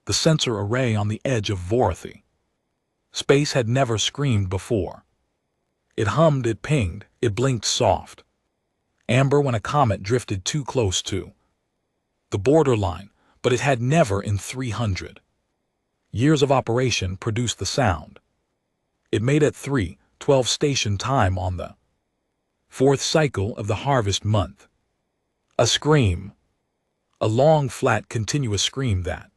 the sensor array on the edge of Vorothy. Space had never screamed before. It hummed, it pinged, it blinked soft. Amber when a comet drifted too close to the borderline, but it had never in 300 years of operation produced the sound. It made at 3:12 station time on the fourth cycle of the harvest month. A scream. A long, flat, continuous scream that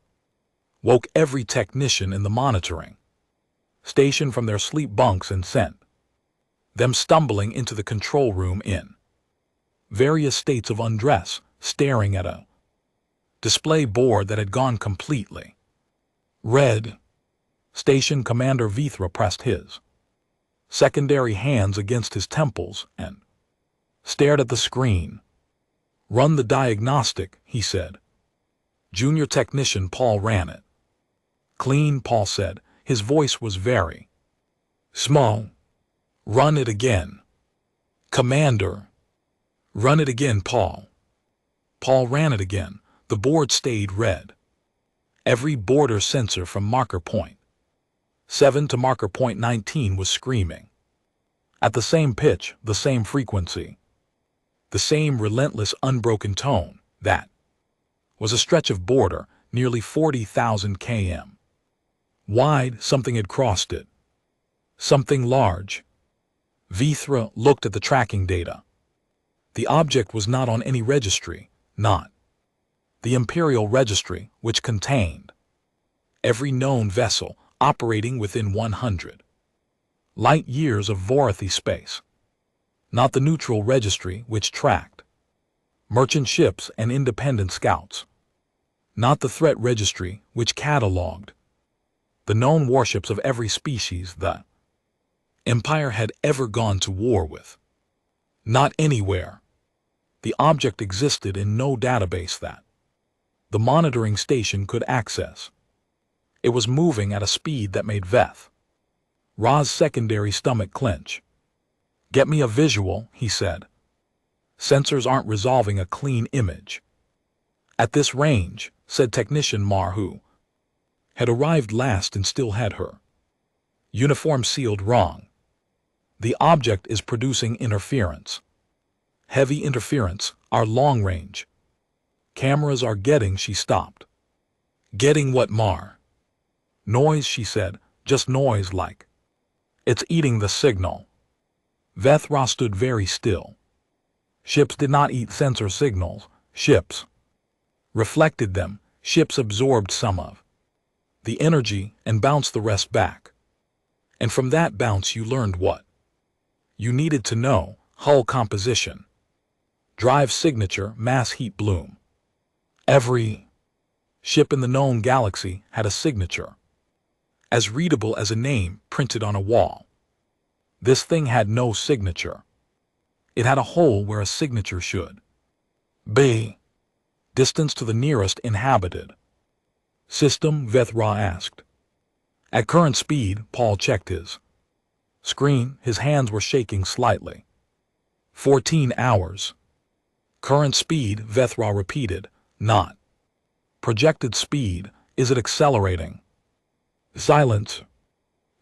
woke every technician in the monitoring station from their sleep bunks and sent them stumbling into the control room in various states of undress, staring at a display board that had gone completely red. Station Commander Vithra pressed his secondary hands against his temples and stared at the screen. "Run the diagnostic," he said. Junior technician Paul ran it. "Clean," Paul said. His voice was very small. "Run it again." "Commander." "Run it again, Paul." Paul ran it again. The board stayed red. Every border sensor from marker point 7 to marker point 19 was screaming. At the same pitch, the same frequency. The same relentless, unbroken tone. That was a stretch of border, nearly 40,000 km wide. Something had crossed it. Something large. Vithra looked at the tracking data. The object was not on any registry, not the Imperial Registry, which contained every known vessel operating within 100 light years of Vorothy space. Not the Neutral Registry, which tracked merchant ships and independent scouts. Not the Threat Registry, which catalogued the known warships of every species the Empire had ever gone to war with. Not anywhere. The object existed in no database that the monitoring station could access. It was moving at a speed that made Ra's secondary stomach clench. "Get me a visual," he said. "Sensors aren't resolving a clean image." "At this range," said Technician Mar, who had arrived last and still had her uniform sealed wrong, "the object is producing interference. Heavy interference, our long range cameras are getting." She stopped. "Getting what, Mar?" "Noise," she said, "just noise, like it's eating the signal." Vethra stood very still. Ships did not eat sensor signals. Ships reflected them. Ships absorbed some of the energy and bounced the rest back. And from that bounce you learned what you needed to know: hull composition, drive signature, mass heat bloom. Every ship in the known galaxy had a signature, as readable as a name printed on a wall. This thing had no signature. It had a hole where a signature should be. "Distance to the nearest inhabited system?" Vethra asked. "At current speed," Paul checked his screen. His hands were shaking slightly. 14 hours. "Current speed," Vethra repeated. "Not projected speed. Is it accelerating?" Silence.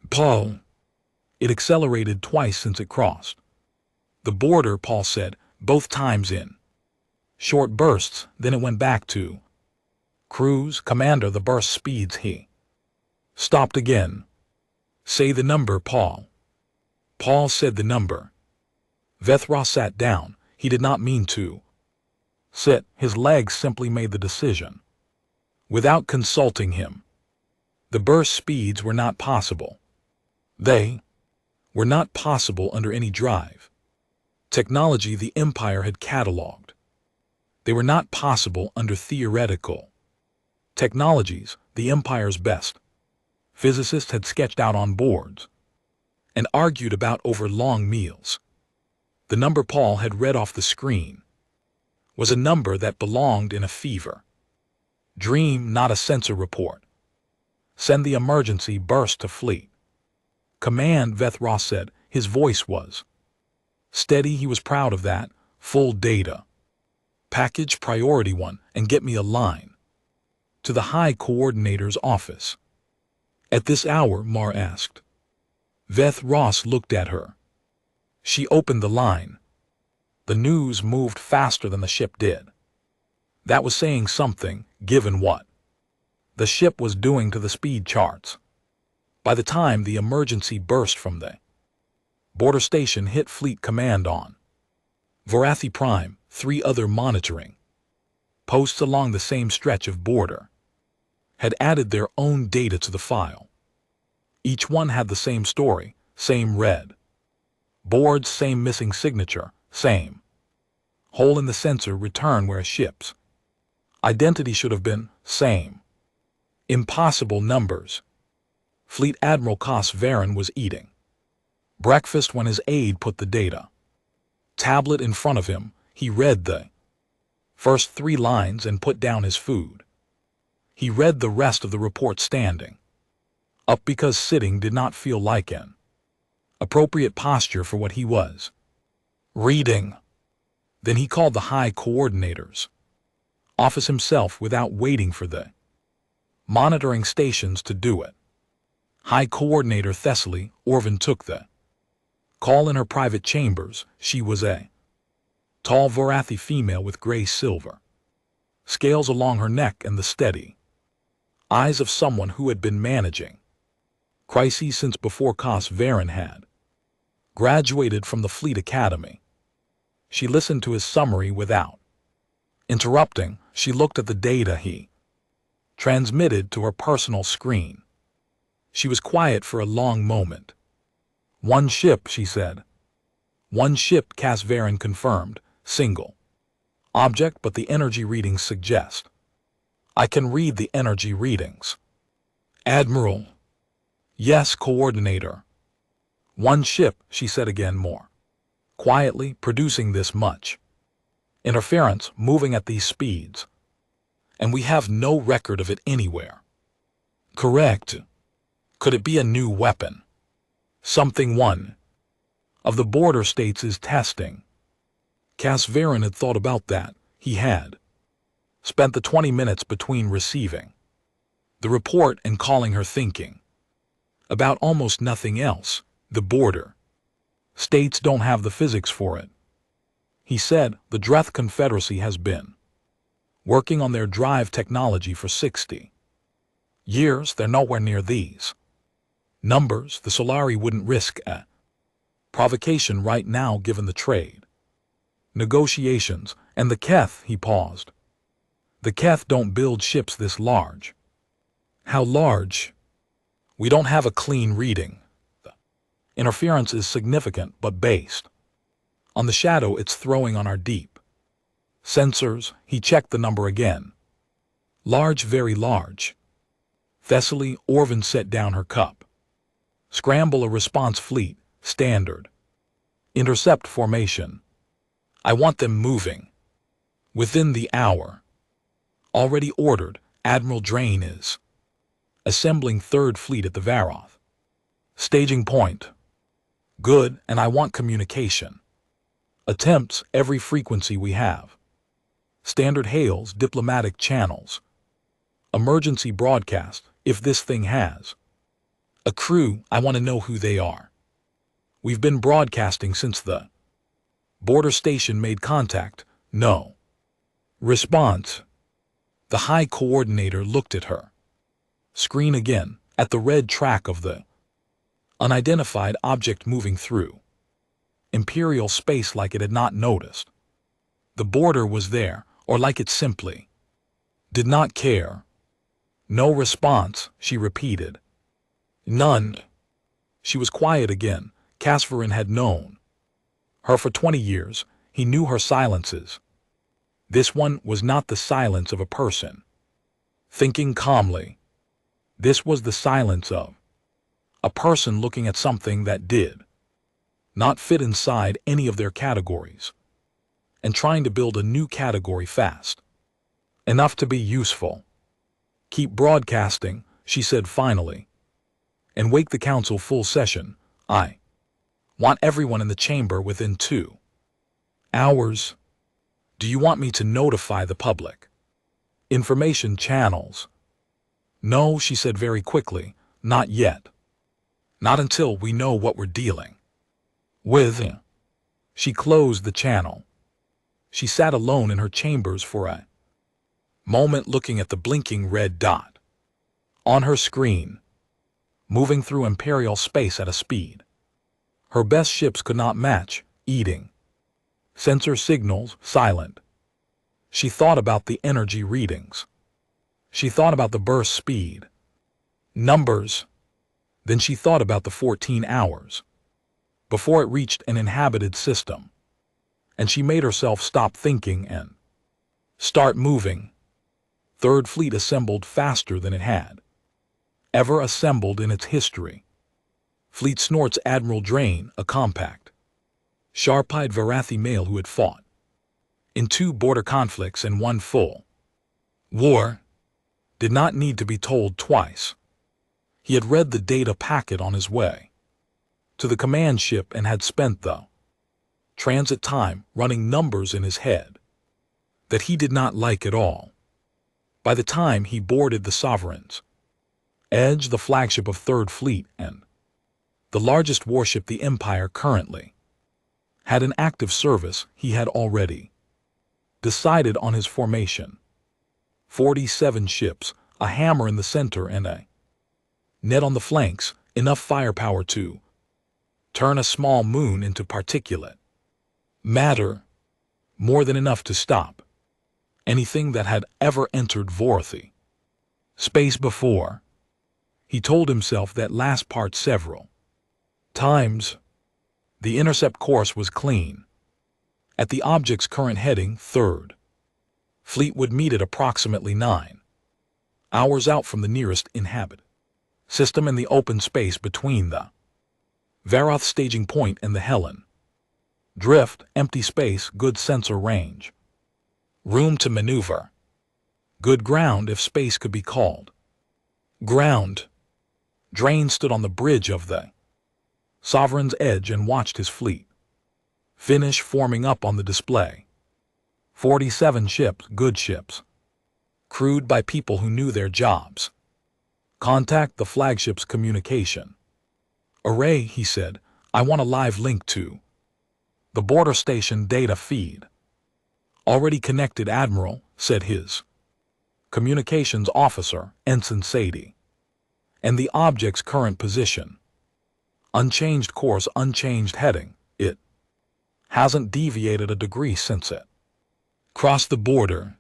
"Paul." "It accelerated twice since it crossed the border," Paul said, "both times in short bursts, then it went back to cruise." "Commander, the burst speeds." He stopped again. "Say the number, Paul." Paul said the number. Vethra sat down. He did not mean to sit. His legs simply made the decision without consulting him. The burst speeds were not possible. They were not possible under any drive technology the Empire had catalogued. They were not possible under theoretical technologies the Empire's best physicists had sketched out on boards and argued about over long meals. The number Paul had read off the screen was a number that belonged in a fever dream, not a sensor report. "Send the emergency burst to fleet." "Command," Vethra said. His voice was steady. He was proud of that. "Full data package, priority 1, and get me a line To the High Coordinator's office. At this hour, Mar asked. Veth Ross looked at her. She opened the line. The news moved faster than the ship did. That was saying something, given what the ship was doing to the speed charts. By the time the emergency burst from the border station hit Fleet Command on Vorathi Prime, 3 other monitoring posts along the same stretch of border had added their own data to the file. Each one had the same story, same red boards, same missing signature, same hole in the sensor return where ship's identity should have been, same impossible numbers. Fleet Admiral Cos Varen was eating breakfast when his aide put the data tablet in front of him. He read the first 3 lines and put down his food. He read the rest of the report standing up because sitting did not feel like an appropriate posture for what he was reading. Then he called the High Coordinator's office himself without waiting for the monitoring stations to do it. High Coordinator Thessaly Orvin took the call in her private chambers. She was a tall Vorathi female with gray-silver scales along her neck and the steady eyes of someone who had been managing crises since before Cos Varen had graduated from the Fleet Academy. She listened to his summary without interrupting. She looked at the data he transmitted to her personal screen. She was quiet for a long moment. 1 ship, she said. 1 ship, Cos Varen confirmed. Single object, but the energy readings suggest. I can read the energy readings. Admiral. Yes, Coordinator. 1 ship, she said again, more quietly, producing this much interference, moving at these speeds. And we have no record of it anywhere. Correct. Could it be a new weapon? Something one of the border states is testing. Cos Varen had thought about that. He had spent the 20 minutes between receiving the report and calling her thinking about almost nothing else. The border states don't have the physics for it. He said the Dreth Confederacy has been working on their drive technology for 60 years. They're nowhere near these numbers. The Solari wouldn't risk a provocation right now given the trade negotiations and the Keth. He paused. The Keth don't build ships this large. How large? We don't have a clean reading. The interference is significant, but based on the shadow it's throwing on our deep sensors. He checked the number again. Large, very large. Thessaly Orvin set down her cup. Scramble a response fleet, standard. Intercept formation. I want them moving. Within the hour. Already ordered. Admiral Drain is assembling 3rd Fleet at the Varoth staging point. Good, and I want communication. Attempts every frequency we have. Standard hails, diplomatic channels. Emergency broadcast, if this thing has a crew, I want to know who they are. We've been broadcasting since the border station made contact. No response. The High Coordinator looked at her screen again, at the red track of the unidentified object moving through Imperial space like it had not noticed. The border was there, or like it simply did not care. No response, she repeated. None. She was quiet again. Cos Varen had known her for 20 years. He knew her silences. This one was not the silence of a person thinking calmly. This was the silence of a person looking at something that did not fit inside any of their categories and trying to build a new category fast enough to be useful. Keep broadcasting, she said finally, and wake the council full session. I want everyone in the chamber within 2 hours. Do you want me to notify the public? Information channels. No, she said very quickly, not yet. Not until we know what we're dealing with. She closed the channel. She sat alone in her chambers for a moment, looking at the blinking red dot on her screen, moving through Imperial space at a speed her best ships could not match, eating. Sensor signals silent. She thought about the energy readings. She thought about the burst speed. Numbers. Then she thought about the 14 hours before it reached an inhabited system. And she made herself stop thinking and start moving. Third Fleet assembled faster than it had ever assembled in its history. Fleet snorts Admiral Drain, a compact, sharp-eyed Varathi male who had fought in 2 border conflicts and 1 full war, did not need to be told twice. He had read the data packet on his way to the command ship and had spent the transit time running numbers in his head that he did not like at all. By the time he boarded the Sovereign's Edge, the flagship of Third Fleet and the largest warship the Empire currently had in active service, he had already decided on his formation. 47 ships, a hammer in the center and a net on the flanks, enough firepower to turn a small moon into particulate matter, more than enough to stop anything that had ever entered Vorthi space before. He told himself that last part several times. The intercept course was clean. At the object's current heading, Third Fleet would meet at approximately 9 hours out from the nearest inhabited system in the open space between the Varoth staging point and the Helen. Drift, empty space, good sensor range. Room to maneuver. Good ground if space could be called ground. Drain stood on the bridge of the Sovereign's Edge and watched his fleet finish forming up on the display. 47 ships, good ships, crewed by people who knew their jobs. Contact the flagship's communication array, he said. I want a live link to the border station data feed. Already connected, Admiral, said his communications officer, Ensign Sadie. And the object's current position. Unchanged course, unchanged heading. It hasn't deviated a degree since it crossed the border.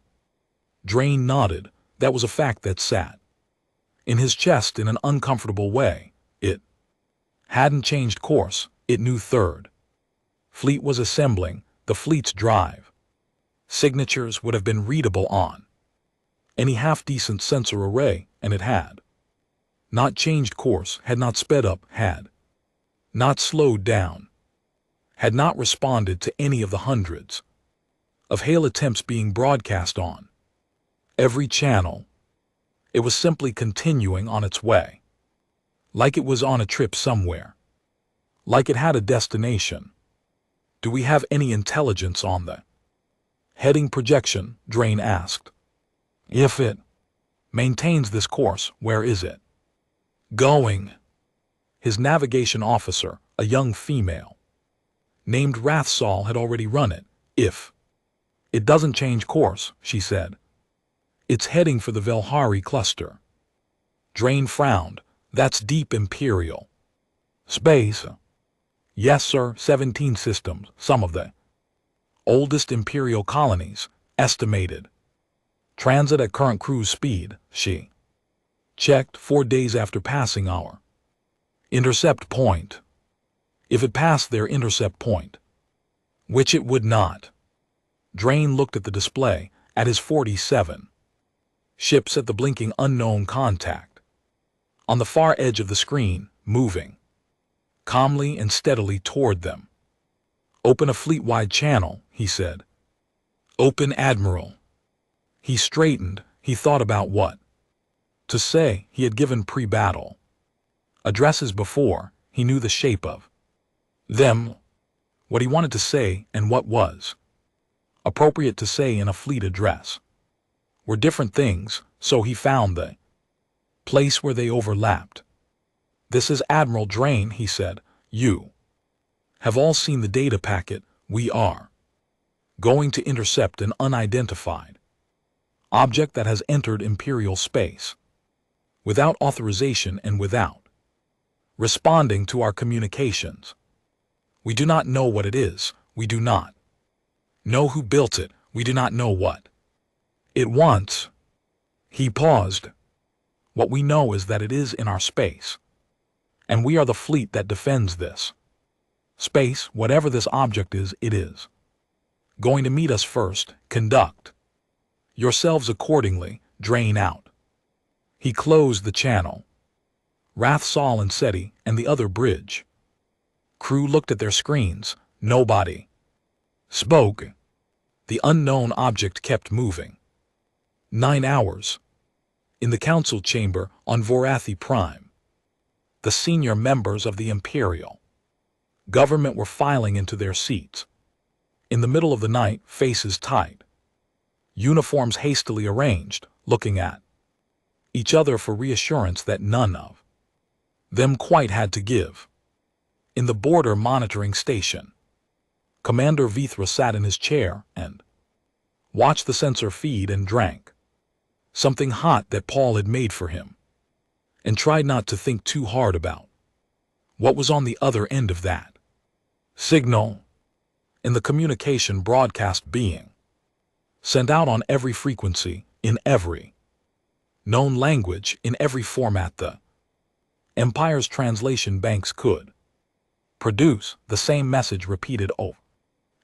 Drain nodded. That was a fact that sat in his chest in an uncomfortable way. It hadn't changed course. It knew Third Fleet was assembling. The fleet's drive signatures would have been readable on any half-decent sensor array, and it had not changed course, had not sped up, had not slowed down, had not responded to any of the hundreds of hail attempts being broadcast on every channel. It was simply continuing on its way, like it was on a trip somewhere, like it had a destination. Do we have any intelligence on the heading projection? Drain asked. If it maintains this course, where is it going? His navigation officer, a young female named Rathsal, had already run it. If it doesn't change course, she said, it's heading for the Velhari cluster. Drain frowned. That's deep Imperial space. Yes, sir, 17 systems, some of the oldest Imperial colonies, estimated. Transit at current cruise speed, she checked, 4 days after passing our intercept point. If it passed their intercept point, which it would not. Drain looked at the display, at his 47 ships at the blinking unknown contact on the far edge of the screen, moving calmly and steadily toward them. Open a fleet-wide channel, he said. Open, Admiral. He straightened. He thought about what to say. He had given pre-battle addresses before. He knew the shape of them, what he wanted to say and what was appropriate to say in a fleet address were different things, so he found the place where they overlapped. "This is Admiral Drain," he said. "You have all seen the data packet. We are going to intercept an unidentified object that has entered Imperial space without authorization and without responding to our communications. We do not know what it is. We do not know who built it. We do not know what it wants." He paused. "What we know is that it is in our space, and we are the fleet that defends this space. Whatever this object is, it is going to meet us first. Conduct yourselves accordingly. Drain out." He closed the channel. Rath, Sol, and Seti, and the other bridge crew looked at their screens. Nobody spoke. The unknown object kept moving. 9 hours. In the council chamber on Vorathi Prime, the senior members of the Imperial government were filing into their seats. In the middle of the night, faces tight, uniforms hastily arranged, looking at each other for reassurance that none of them quite had to give. In the border monitoring station, Commander Vithra sat in his chair and watched the sensor feed and drank something hot that Paul had made for him, and tried not to think too hard about what was on the other end of that signal. In the communication broadcast being sent out on every frequency, in every known language, in every format the Empire's translation banks could produce, the same message repeated over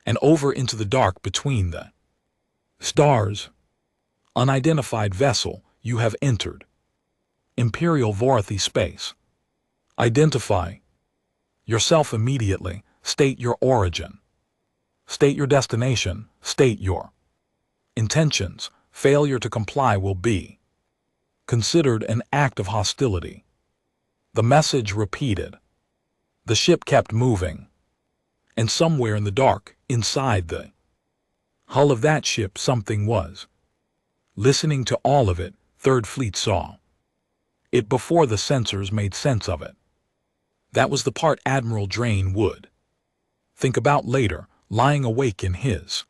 and over into the dark between the stars. "Unidentified vessel, you have entered Imperial Vorathi space. Identify yourself immediately. State your origin. State your destination. State your intentions. Failure to comply will be considered an act of hostility." The message repeated. The ship kept moving, and somewhere in the dark, inside the hull of that ship, something was listening to all of it. Third Fleet saw it before the sensors made sense of it. That was the part Admiral Drain would think about later, lying awake in his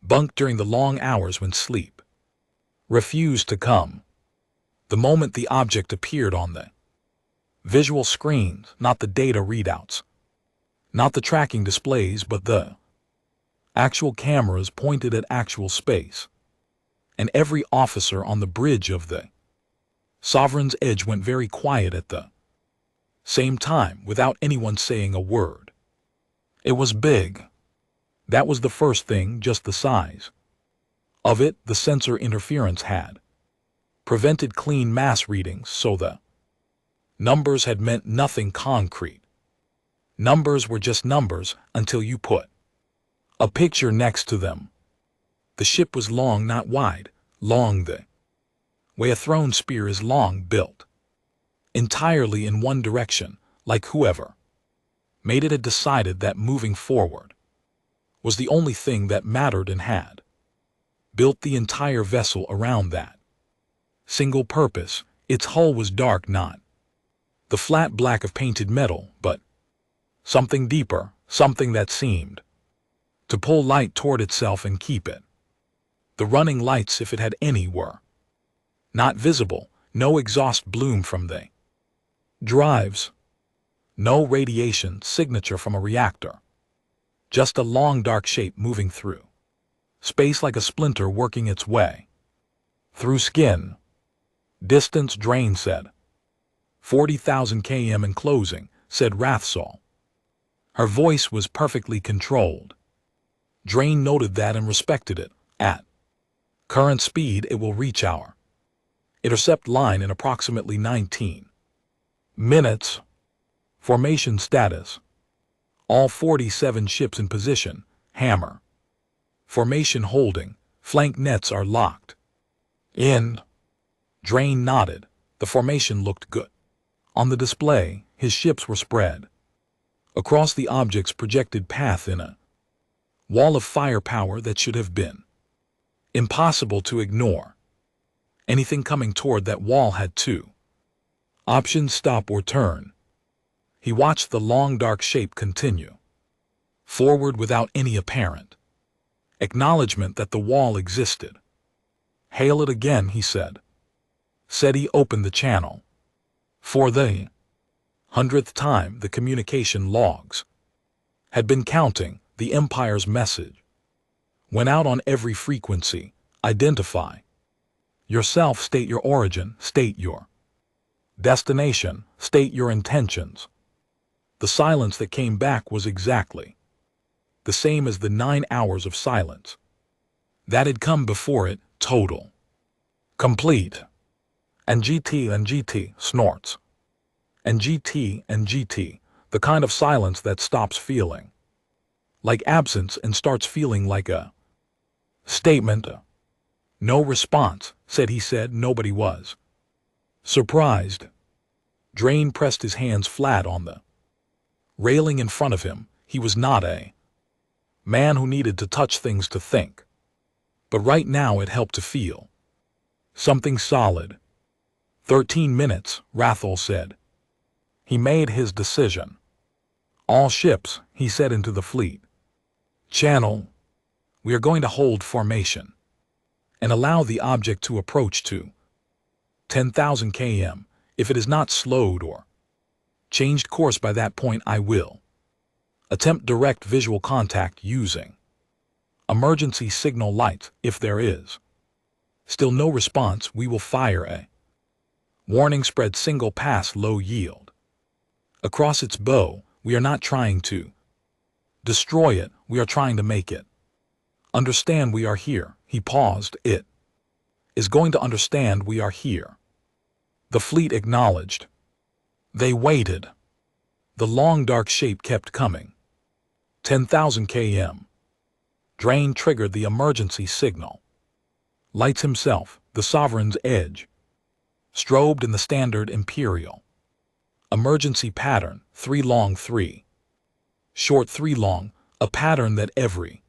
bunk during the long hours when sleep refused to come. The moment the object appeared on the visual screens, not the data readouts, not the tracking displays, but the actual cameras pointed at actual space, and every officer on the bridge of the Sovereign's Edge went very quiet at the same time, without anyone saying a word. It was big. That was the first thing. Just the size of it. The sensor interference had prevented clean mass readings, so the numbers had meant nothing concrete. Numbers were just numbers until you put a picture next to them. The ship was long, not wide, long the way a thrown spear is long, built entirely in one direction, like whoever made it had decided that moving forward was the only thing that mattered and had built the entire vessel around that single purpose. Its hull was dark, not the flat black of painted metal, but something deeper, something that seemed to pull light toward itself and keep it. The running lights, if it had any, were not visible. No exhaust bloom from the drives. No radiation signature from a reactor. Just a long dark shape moving through space like a splinter working its way through skin. "Distance," Drain said. 40,000 km in closing, said Rathsol. Her voice was perfectly controlled. Drain noted that and respected it. At current speed, it will reach our intercept line in approximately 19 minutes. Formation status. All 47 ships in position. Hammer. Formation holding. Flank nets are locked in. Drain nodded. The formation looked good. On the display, his ships were spread across the object's projected path in a wall of firepower that should have been impossible to ignore. Anything coming toward that wall had to Options stop or turn. He watched the long dark shape continue. Forward without any apparent acknowledgement that the wall existed. Hail it again, he said. SETI opened the channel. For the 100th time, the communication logs had been counting. The Empire's message went out on every frequency. Identify yourself, state your origin, state your destination, state your intentions. The silence that came back was exactly the same as the 9 hours of silence that had come before it. Total, complete, and GT snorts. And GT, the kind of silence that stops feeling like absence and starts feeling like a statement. No response, he said. Nobody was surprised. Drain pressed his hands flat on the railing in front of him. He was not a man who needed to touch things to think. But right now it helped to feel something solid. 13 minutes, Rathel said. He made his decision. All ships, he said into the fleet channel, we are going to hold formation and allow the object to approach to 10,000 km. If it is not slowed or changed course by that point, I will attempt direct visual contact using emergency signal lights. If there is still no response, we will fire a warning spread single pass low yield across its bow. We are not trying to destroy it, we are trying to make it understand we are here. He paused. It is going to understand we are here. The fleet acknowledged. They waited. The long dark shape kept coming. 10,000 km. Drain triggered the emergency signal. Lights himself, the Sovereign's edge, strobed in the standard Imperial emergency pattern, 3 long 3 short 3 long, a pattern that every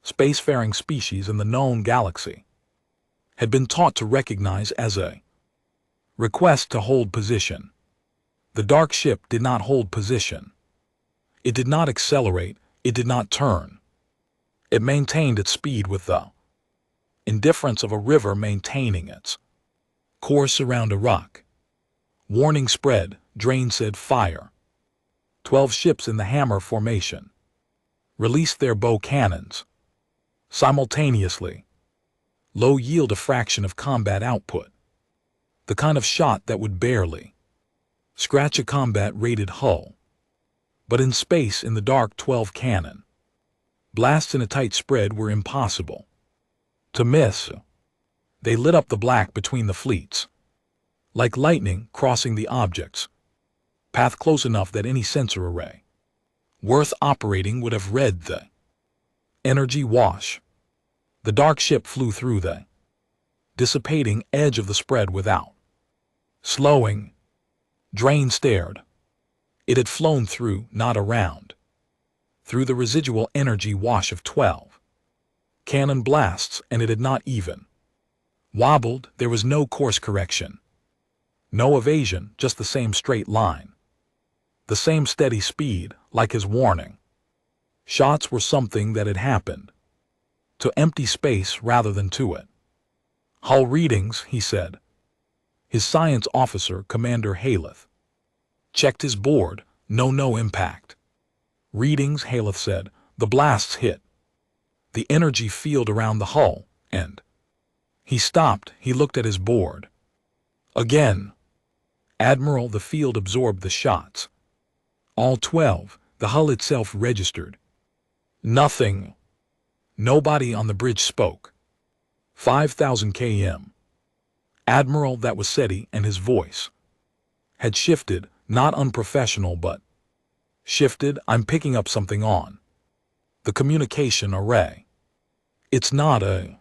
spacefaring species in the known galaxy had been taught to recognize as a request to hold position. The dark ship did not hold position. It did not accelerate, it did not turn. It maintained its speed with the indifference of a river maintaining its course around a rock. Warning spread, Drain said. Fire. 12 ships in the hammer formation released their bow cannons simultaneously. Low yield, a fraction of combat output. The kind of shot that would barely scratch a combat-rated hull. But in space, in the dark, 12 cannon blasts in a tight spread were impossible to miss. They lit up the black between the fleets like lightning, crossing the object's path close enough that any sensor array worth operating would have read the energy wash. The dark ship flew through the dissipating edge of the spread without slowing. Drain stared. It had flown through, not around, through the residual energy wash of 12 cannon blasts, and it had not even wobbled. There was no course correction, no evasion, just the same straight line, the same steady speed. Like his warning shots were something that had happened to empty space rather than to it. Hull readings, he said. His science officer, Commander Haleth, checked his board. No impact readings, Haleth said. The blasts hit the energy field around the hull, and he stopped. He looked at his board again. Admiral, the field absorbed the shots. All 12. The hull itself registered nothing. Nobody on the bridge spoke. 5,000 km. Admiral, that was SETI, and his voice had shifted, not unprofessional, but shifted. I'm picking up something on the communication array. It's not a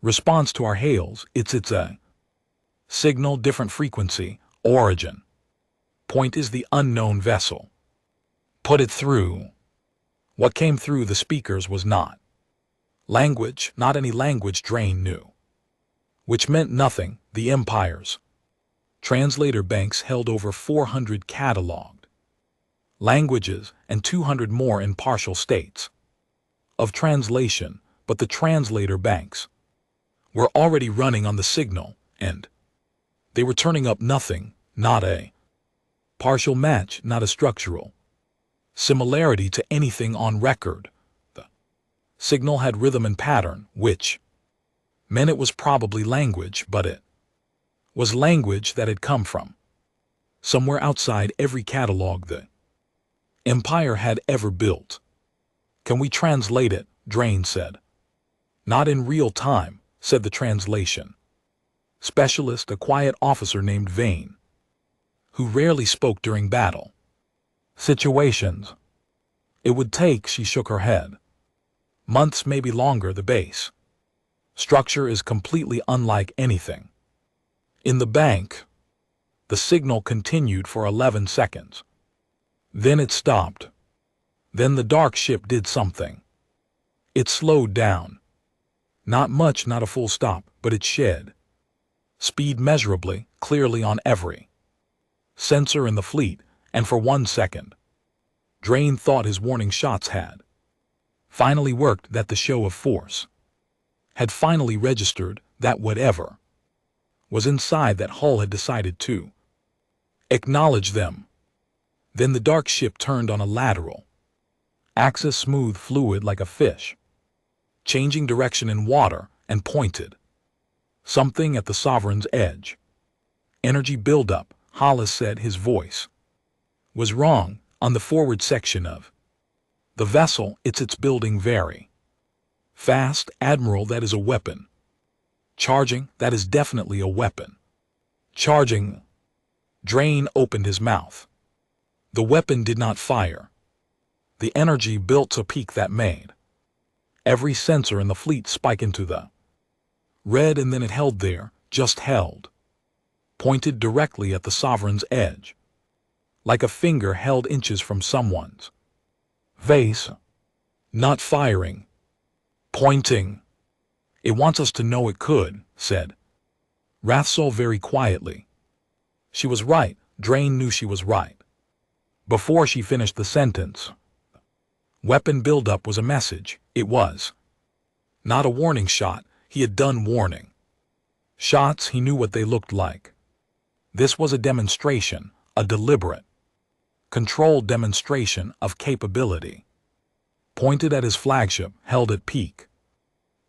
response to our hails, it's a signal, different frequency, origin. Point is the unknown vessel. Put it through. What came through the speakers was not language, not any language Drain knew, which meant nothing. The Empire's Translator banks held over 400 cataloged languages and 200 more in partial states of translation, but the translator banks were already running on the signal, and they were turning up nothing, not a partial match, not a structural similarity to anything on record. The signal had rhythm and pattern, which meant it was probably language, but it was language that had come from somewhere outside every catalog the Empire had ever built. "Can we translate it?" Drain said. "Not in real time," said the translation specialist, a quiet officer named Vane, who rarely spoke during battle situations. "It would take," she shook her head, "months, maybe longer. The base structure is completely unlike anything in the bank." The signal continued for 11 seconds. Then it stopped. Then the dark ship did something. It slowed down. Not much, not a full stop, but it shed speed measurably, clearly on every sensor in the fleet, and for 1 second, Drain thought his warning shots had finally worked, that the show of force had finally registered, that whatever was inside that hull had decided to acknowledge them. Then the dark ship turned on a lateral axis, smooth fluid like a fish, changing direction in water, and pointed something at the Sovereign's edge. "Energy buildup," Hollis said. His voice was wrong. "On the forward section of the vessel, it's building very fast, Admiral. That is a weapon. Charging, that is definitely a weapon. Charging." Drain opened his mouth. The weapon did not fire. The energy built a peak that made every sensor in the fleet spike into the red, and then it held there, just held, pointed directly at the Sovereign's edge, like a finger held inches from someone's face. "Not firing. Pointing. It wants us to know it could," said Rathsol very quietly. She was right. Drain knew she was right before she finished the sentence. Weapon buildup was a message. It was not a warning shot. He had done warning shots. He knew what they looked like. This was a demonstration, a deliberate, controlled demonstration of capability. Pointed at his flagship, held at peak,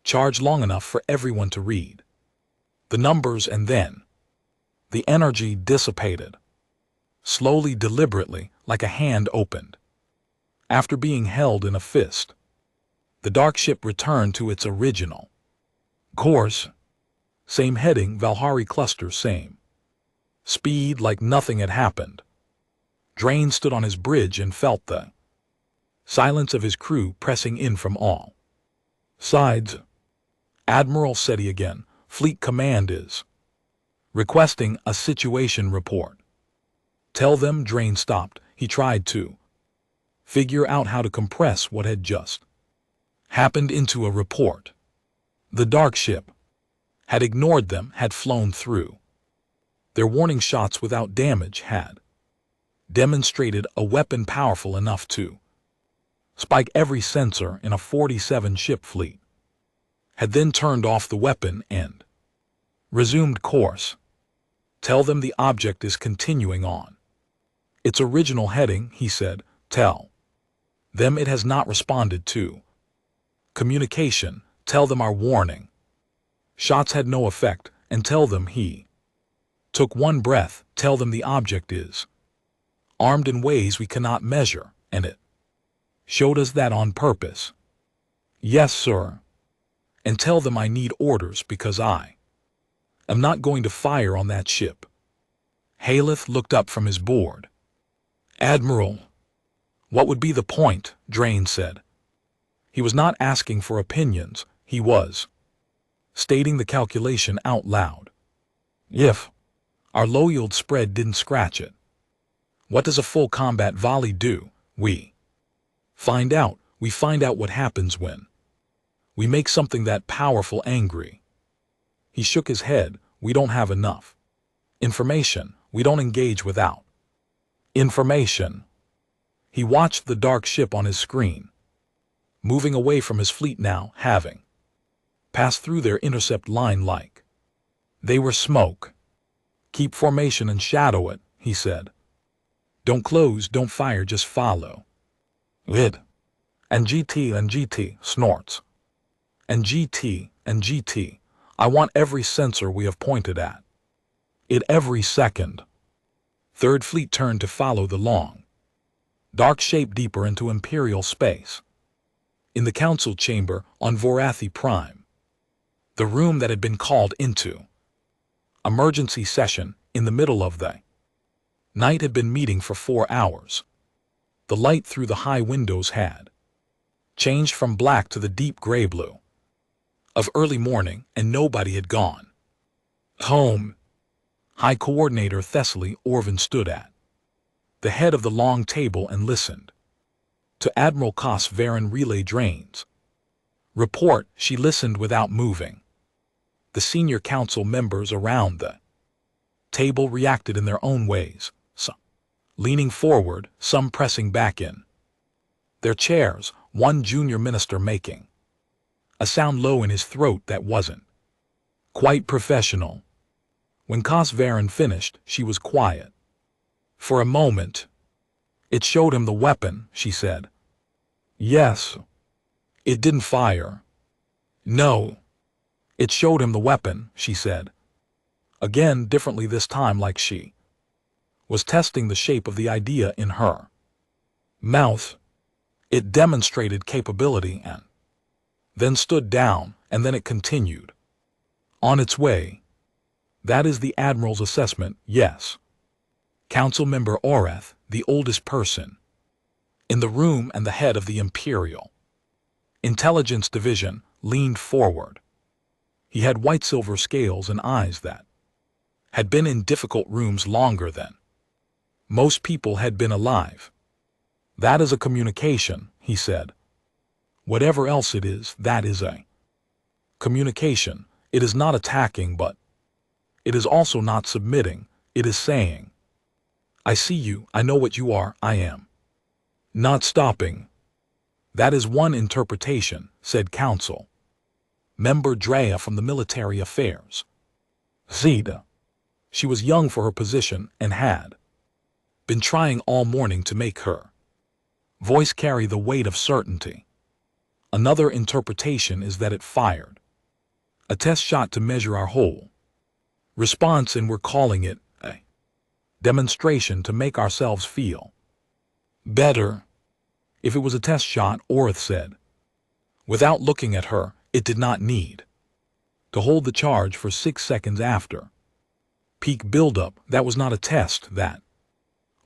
charged long enough for everyone to read the numbers, and then the energy dissipated. Slowly, deliberately, like a hand opened after being held in a fist. The dark ship returned to its original course. Same heading, Valhari cluster, same speed, like nothing had happened. Drain stood on his bridge and felt the silence of his crew pressing in from all sides. "Admiral," said he again, "Fleet Command is requesting a situation report." "Tell them." Drain stopped. He tried to figure out how to compress what had just happened into a report. The dark ship had ignored them, had flown through their warning shots without damage, had demonstrated a weapon powerful enough to spike every sensor in a 47-ship fleet, had then turned off the weapon and resumed course. "Tell them the object is continuing on its original heading," he said. "Tell them it has not responded to communication. Tell them our warning shots had no effect, and tell them" he took one breath, "tell them the object is armed in ways we cannot measure, and it showed us that on purpose." "Yes, sir." "And tell them I need orders, because I am not going to fire on that ship." Haleth looked up from his board. "Admiral, what would be the point?" Drain said. He was not asking for opinions. He was stating the calculation out loud. "If our low yield spread didn't scratch it, what does a full combat volley do? We find out what happens when we make something that powerful angry." He shook his head. "We don't have enough Information we don't engage without. Information. He watched the dark ship on his screen, moving away from his fleet now, having passed through their intercept line like they were smoke. Keep formation and shadow it, he said. Don't close, don't fire, just follow. It. And GT, snorts. And GT, I want every sensor we have pointed at it every second. Third Fleet turned to follow the long, dark shape deeper into Imperial space. In the council chamber on Vorathi Prime, the room that had been called into emergency session in the middle of the night had been meeting for 4 hours. The light through the high windows had changed from black to the deep gray blue of early morning, and nobody had gone home. High Coordinator Thessaly Orvin stood at the head of the long table and listened to Admiral Kos Varen relay Drain's report. She listened without moving. The senior council members around the table reacted in their own ways, some leaning forward, some pressing back in their chairs, one junior minister making a sound low in his throat that wasn't quite professional. When Kos Varen finished, she was quiet. For a moment, it showed him the weapon, she said. Yes. It didn't fire. No. It showed him the weapon, she said. Again, differently this time, like she was testing the shape of the idea in her mouth. It demonstrated capability and then stood down, and then it continued on its way. That is the Admiral's assessment, yes. Council Member Orath, the oldest person in the room and the head of the Imperial Intelligence Division, leaned forward. He had white-silver scales and eyes that had been in difficult rooms longer than most people had been alive. That is a communication, he said. Whatever else it is, that is a communication. It is not attacking, but it is also not submitting. It is saying, I see you, I know what you are, I am not stopping. That is one interpretation, said Council Member Drea from the Military Affairs. Zeta. She was young for her position and had been trying all morning to make her voice carry the weight of certainty. Another interpretation is that it fired a test shot to measure our whole response, and we're calling it a demonstration to make ourselves feel better. If it was a test shot, Orath said. Without looking at her, it did not need to hold the charge for 6 seconds after peak buildup. That was not a test, that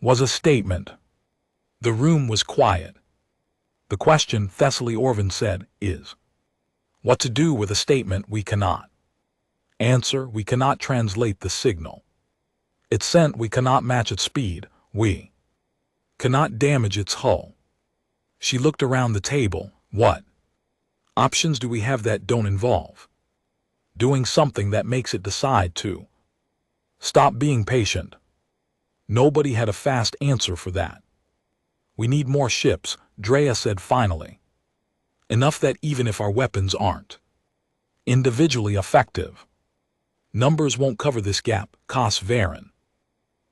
was a statement. The room was quiet. The question, Thessaly Orvin said, is what to do with a statement we cannot answer. We cannot translate the signal it sent. We cannot match its speed. We cannot damage its hull. She looked around the table. What options do we have that don't involve doing something that makes it decide to stop being patient? Nobody had a fast answer for that. We need more ships, Drea said finally. Enough that even if our weapons aren't individually effective, numbers won't cover this gap, Kos Varen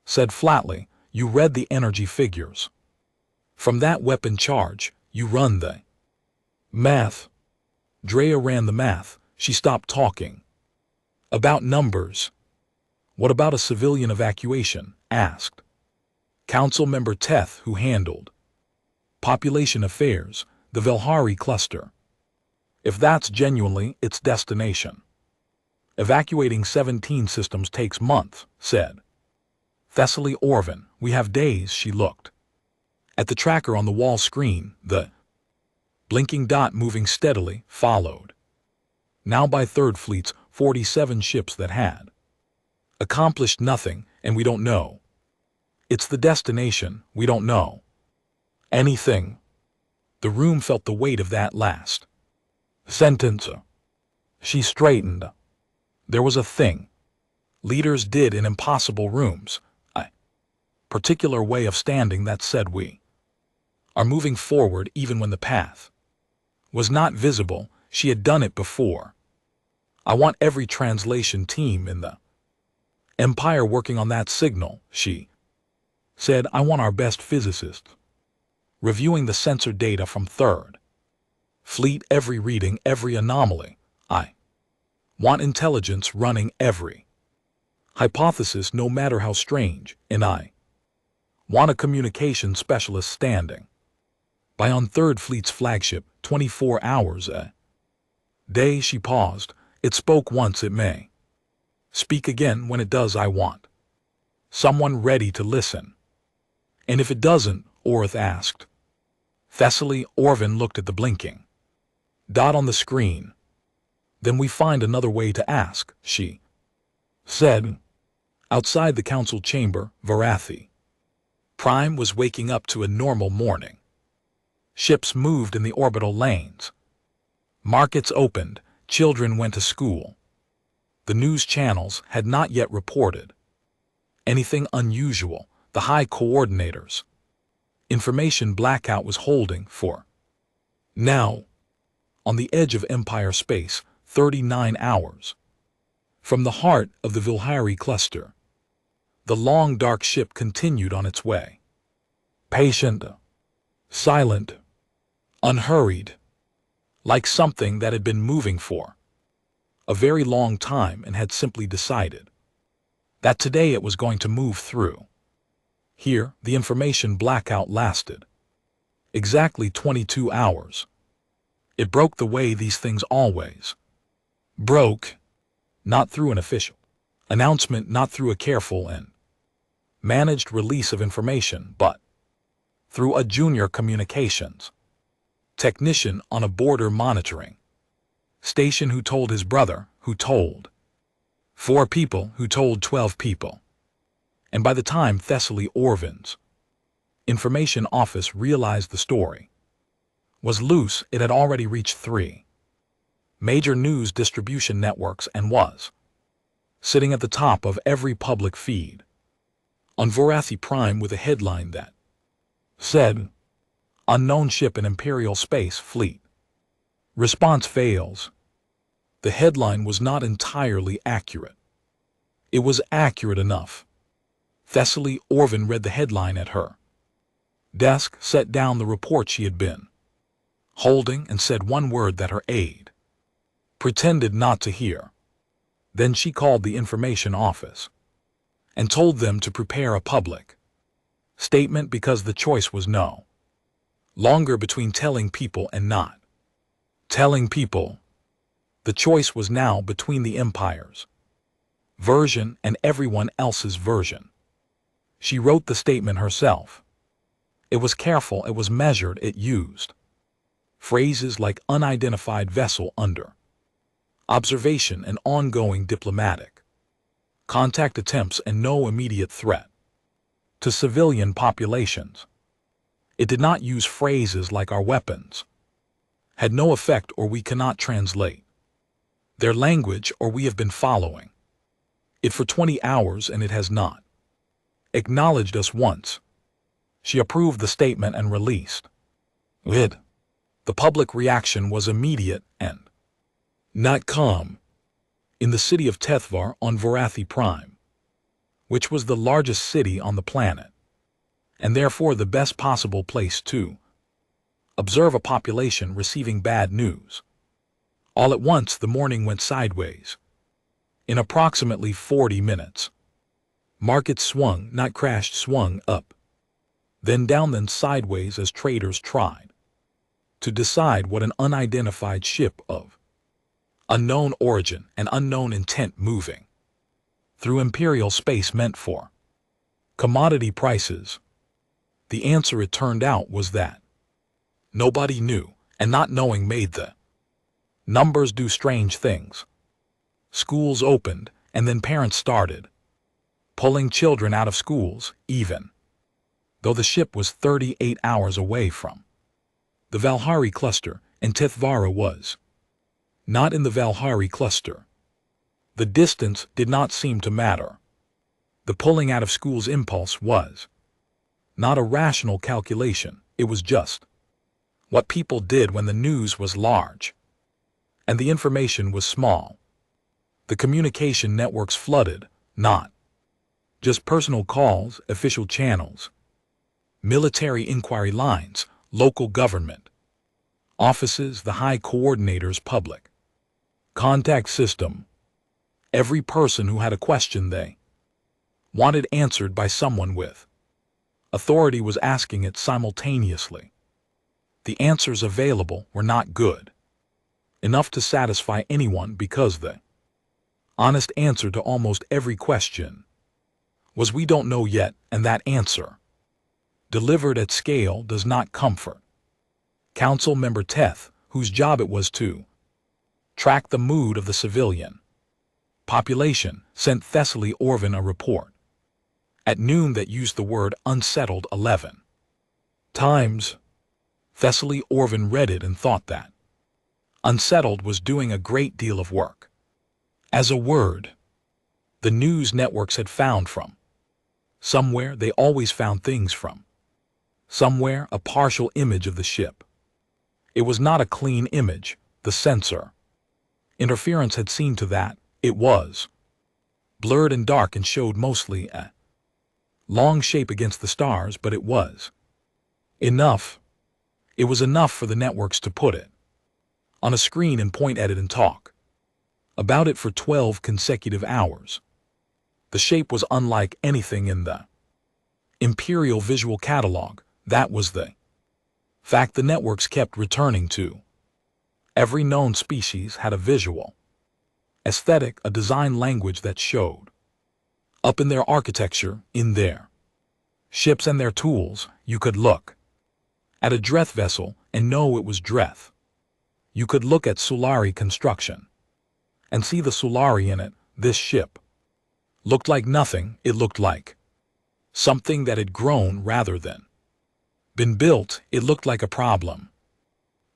said flatly. You read the energy figures. From that weapon charge, you run the math. Drea ran the math. She stopped talking about numbers. What about a civilian evacuation? Asked Council Member Teth, who handled Population Affairs, the Velhari cluster. If that's genuinely its destination, evacuating 17 systems takes months, said Thessaly Orvin. We have days. She looked at the tracker on the wall screen. The blinking dot moving steadily followed. Now by Third Fleet's 47 ships that had accomplished nothing, and we don't know. It's the destination. We don't know anything. The room felt the weight of that last sentence. She straightened. There was a thing Leaders did in impossible rooms, a particular way of standing that said we are moving forward even when the path was not visible. She had done it before. I want every translation team in the Empire working on that signal, she said. I want our best physicists reviewing the sensor data from Third Fleet, every reading, every anomaly. I want intelligence running every hypothesis, no matter how strange, and I want a communication specialist standing by on Third Fleet's flagship 24 hours a day. She paused. It spoke once, it may speak again. When it does, I want someone ready to listen. And if it doesn't, Orth asked. Thessaly. Orvin looked at the blinking dot on the screen. Then we find another way to ask, she said. Outside the council chamber, Varathi Prime was waking up to a normal morning. Ships moved in the orbital lanes. Markets opened. Children went to school. The news channels had not yet reported anything unusual. The high coordinators information blackout was holding for now. On the edge of Empire space, 39 hours from the heart of the Vilhari cluster, the long dark ship continued on its way. Patient, silent, unhurried, like something that had been moving for a very long time and had simply decided that today it was going to move through. Here, the information blackout lasted exactly 22 hours. It broke the way these things always broke, not through an official announcement, not through a careful and managed release of information, but through a junior communications technician on a border monitoring station who told his brother, who told 4 people, who told 12 people. And by the time Thessaly Orvin's information office realized the story was loose, it had already reached 3 major news distribution networks and was sitting at the top of every public feed on Varathi Prime with a headline that said, Unknown ship in Imperial Space Fleet. Response fails. The headline was not entirely accurate. It was accurate enough. Thessaly Orvin read the headline at her desk, set down the report she had been holding, and said one word that her aide pretended not to hear. Then she called the information office and told them to prepare a public statement because the choice was no longer between telling people and not telling people. The choice was now between the Empire's version and everyone else's version. She wrote the statement herself. It was careful, it was measured, it used phrases like unidentified vessel under observation and ongoing diplomatic contact attempts and no immediate threat to civilian populations. It did not use phrases like our weapons had no effect or we cannot translate their language or we have been following it for 20 hours and it has not acknowledged us once. She approved the statement and released it. The public reaction was immediate and not calm. In the city of Tethvar on Varathi Prime, which was the largest city on the planet, and therefore the best possible place to observe a population receiving bad news. All at once the morning went sideways. In approximately 40 minutes, markets swung, not crashed, swung up, then down, then sideways as traders tried to decide what an unidentified ship of unknown origin and unknown intent moving through imperial space meant for commodity prices. The answer, it turned out, was that nobody knew, and not knowing made the numbers do strange things. Schools opened, and then parents started pulling children out of schools, even though the ship was 38 hours away from the Vilhari cluster, and Tethvara was not in the Vilhari cluster. The distance did not seem to matter. The pulling out of school's impulse was not a rational calculation, it was just what people did when the news was large and the information was small. The communication networks flooded, not just personal calls, official channels, military inquiry lines, local government offices, the high coordinator's public contact system. Every person who had a question they wanted answered by someone with authority was asking it simultaneously. The answers available were not good enough to satisfy anyone because the honest answer to almost every question was "we don't know yet," and that answer, delivered at scale, does not comfort Council Member Teth, whose job it was to track the mood of the civilian population, sent Thessaly Orvin a report at noon that used the word unsettled 11 times. Thessaly Orvin read it and thought that unsettled was doing a great deal of work. As a word the news networks had found from somewhere, they always found things from somewhere, a partial image of the ship. It was not a clean image. The sensor interference had seen to that. It was blurred and dark and showed mostly a long shape against the stars, but it was enough. It was enough for the networks to put it on a screen and point at it and talk about it for 12 consecutive hours. The shape was unlike anything in the Imperial Visual Catalog. That was the fact the networks kept returning to. Every known species had a visual aesthetic, a design language that showed up in their architecture, in their ships and their tools. You could look at a Dreth vessel and know it was Dreth. You could look at Sulari construction and see the Sulari in it. This ship looked like nothing. It looked like something that had grown rather than been built. It looked like a problem.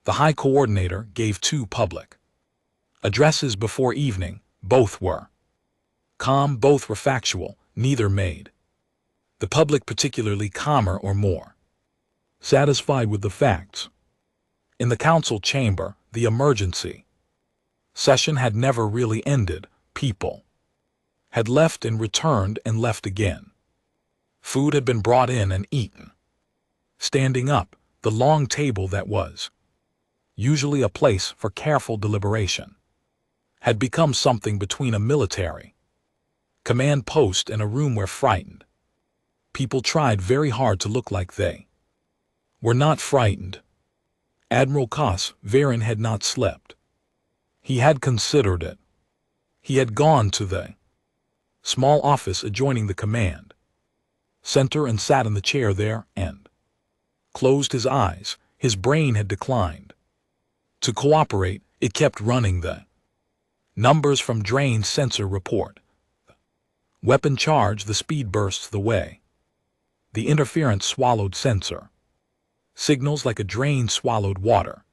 The High Coordinator gave 2 public addresses before evening. Both were calm, both were factual, neither made the public particularly calmer or more satisfied with the facts. In the council chamber, the emergency session had never really ended. People had left and returned and left again. Food had been brought in and eaten. Standing up, the long table that was usually a place for careful deliberation had become something between a military command post and a room where frightened people tried very hard to look like they were not frightened. Admiral Koss Varen had not slept. He had considered it. He had gone to the small office adjoining the command center and sat in the chair there and closed his eyes. His brain had declined to cooperate. It kept running the numbers from Drain's sensor report. Weapon charge, the speed bursts the way. The interference swallowed sensor signals like a drain swallowed water.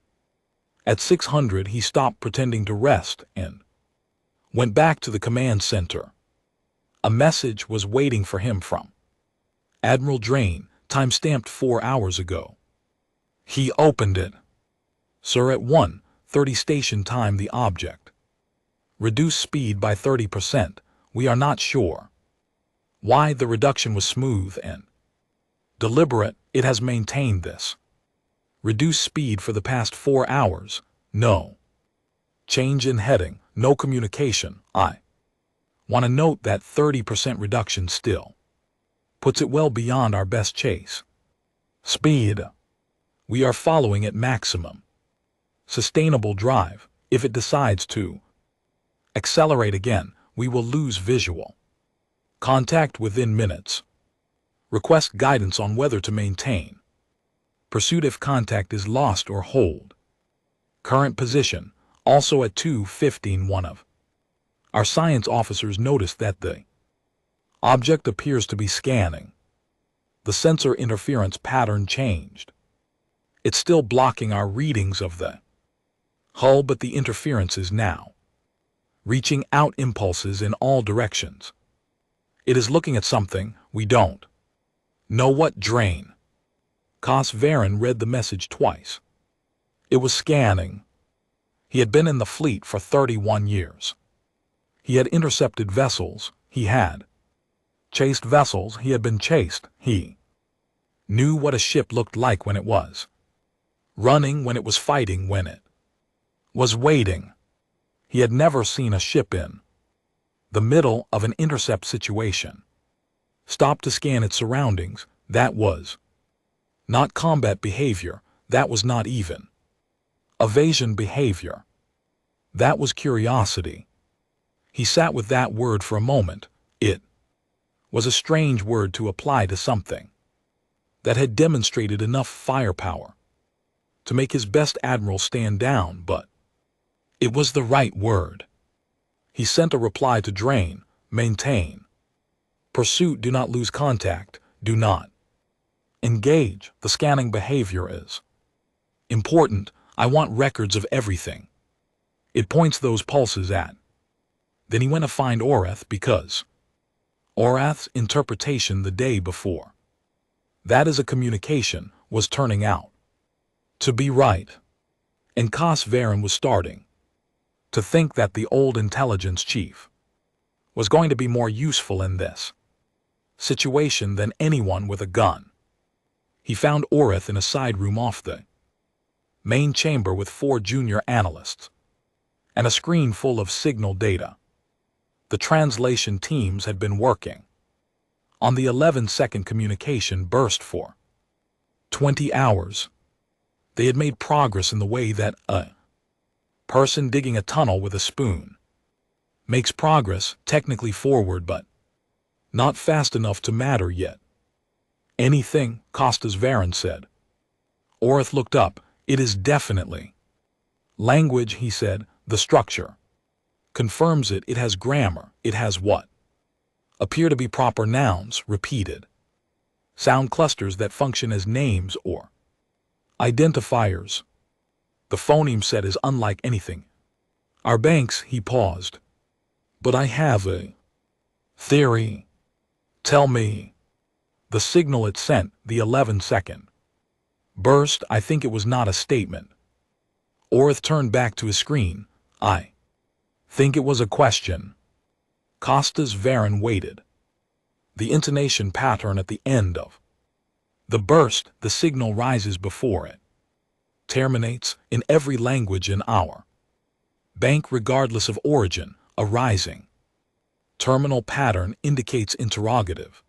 At 600 he stopped pretending to rest and went back to the command center. A message was waiting for him from Admiral Drain, time-stamped 4 hours ago. He opened it. Sir, at 1:30 station time the object reduced speed by 30%. We are not sure why the reduction was smooth and deliberate. It has maintained this reduced speed for the past 4 hours. No change in heading, no communication. I want to note that 30% reduction still puts it well beyond our best chase speed. We are following at maximum sustainable drive. If it decides to accelerate again, we will lose visual contact within minutes. Request guidance on whether to maintain pursuit if contact is lost or hold current position. Also at 2:15, one of our science officers noticed that the object appears to be scanning. The sensor interference pattern changed. It's still blocking our readings of the hull, but the interference is now reaching out impulses in all directions. It is looking at something we don't know what. Drain. Varen read the message twice. It was scanning. He had been in the fleet for 31 years. He had intercepted vessels. He had chased vessels. He had been chased. He knew what a ship looked like when it was running, when it was fighting, when it was waiting. He had never seen a ship in the middle of an intercept situation stop to scan its surroundings. That was not combat behavior. That was not even evasion behavior. That was curiosity. He sat with that word for a moment. It was a strange word to apply to something that had demonstrated enough firepower to make his best admiral stand down, but it was the right word. He sent a reply to Drain. Maintain pursuit. Do not lose contact. Do not engage. The scanning behavior is important. I want records of everything. It points those pulses at. Then he went to find Orath because Orath's interpretation the day before, that is a communication, was turning out to be right. And Varen was starting to think that the old intelligence chief was going to be more useful in this situation than anyone with a gun. He found Orath in a side room off the main chamber with 4 junior analysts and a screen full of signal data. The translation teams had been working on the 11-second communication burst for 20 hours. They had made progress in the way that a person digging a tunnel with a spoon makes progress technically forward, but not fast enough to matter yet. Anything, Varen said. Orath looked up. It is definitely language, he said. The structure confirms it. It has grammar. It has what appear to be proper nouns, repeated sound clusters that function as names or identifiers. The phoneme set is unlike anything. Our banks, he paused. But I have a theory. Tell me. The signal it sent, the 11-second burst, I think it was not a statement. Orath turned back to his screen. I think it was a question. Varen waited. The intonation pattern at the end of the burst, the signal rises before it terminates in every language in our bank regardless of origin. A rising terminal pattern indicates interrogative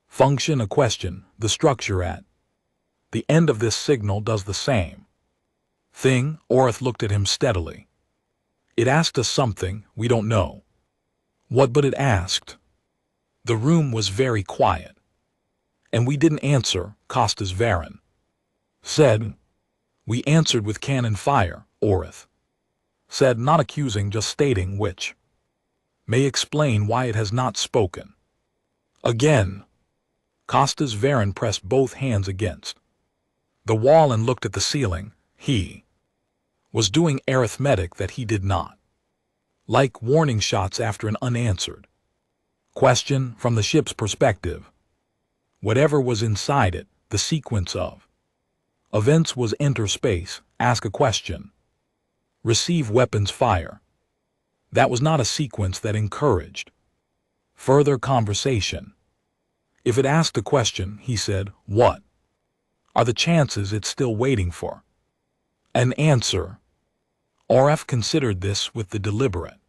function, a question. The structure at the end of this signal does the same thing. Orath looked at him steadily. It asked us something, we don't know what, but it asked. The room was very quiet, and we didn't answer. Varen said. We answered with cannon fire, Orath said, not accusing, just stating, which may explain why it has not spoken. Again. Varen pressed both hands against the wall and looked at the ceiling. He was doing arithmetic that he did not like, warning shots after an unanswered question from the ship's perspective. Whatever was inside it, the sequence of events was enter space, ask a question, receive weapons fire. That was not a sequence that encouraged further conversation. If it asked a question, he said, what are the chances it's still waiting for an answer? Orath considered this with the deliberate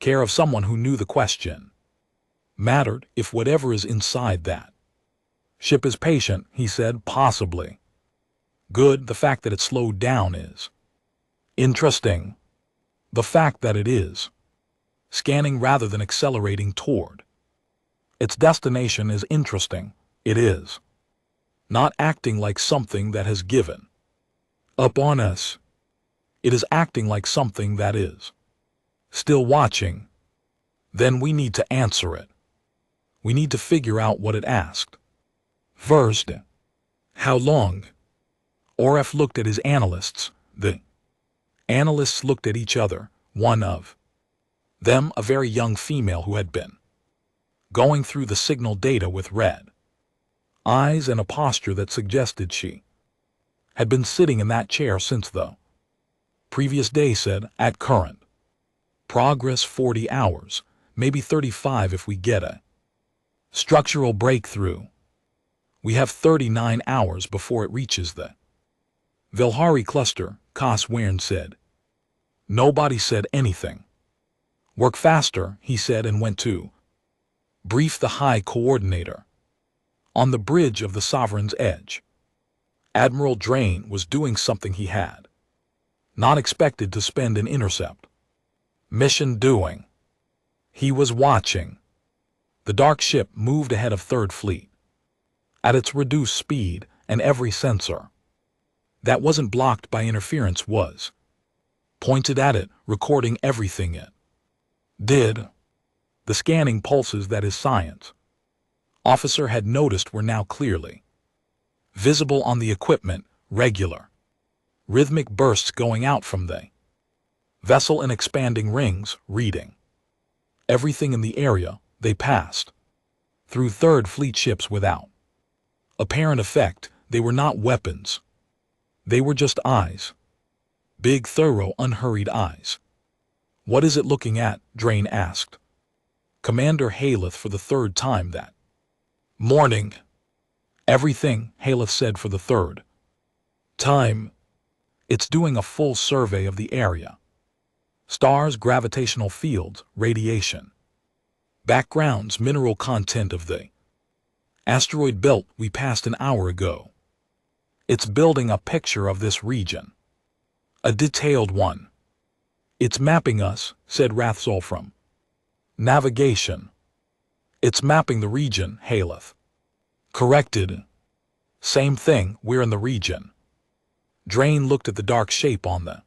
care of someone who knew the question mattered. If whatever is inside that ship is patient, he said, possibly good. The fact that it slowed down is interesting. The fact that it is scanning rather than accelerating toward its destination is interesting. It is not acting like something that has given up on us. It is acting like something that is still watching. Then we need to answer it. We need to figure out what it asked. First, how long? Orath looked at his analysts. The analysts looked at each other. One of Them, a very young female who had been going through the signal data with red eyes and a posture that suggested she had been sitting in that chair since the previous day, said, at current progress 40 hours, maybe 35 if we get a structural breakthrough. We have 39 hours before it reaches the Vilhari cluster, Coswern said. Nobody said anything. Work faster, he said, and went to brief the High Coordinator. On the bridge of the Sovereign's Edge, Admiral Drain was doing something he had not expected to spend an intercept mission doing. He was watching. The dark ship moved ahead of Third Fleet at its reduced speed, and every sensor that wasn't blocked by interference was pointed at it, recording everything it did. The scanning pulses that his science officer had noticed were now clearly visible on the equipment, regular rhythmic bursts going out from the vessel in expanding rings, reading everything in the area. They passed through Third Fleet ships without apparent effect. They were not weapons. They were just eyes. Big, thorough, unhurried eyes. What is it looking at? Drain asked Commander Haleth for the third time that morning. Everything, Haleth said for the third time. It's doing a full survey of the area. Stars, gravitational fields, radiation, backgrounds, mineral content of the asteroid belt we passed an hour ago. It's building a picture of this region. A detailed one. It's mapping us, said Rathzol from navigation. It's mapping the region, Haleth corrected. Same thing, we're in the region. Drain looked at the dark shape on the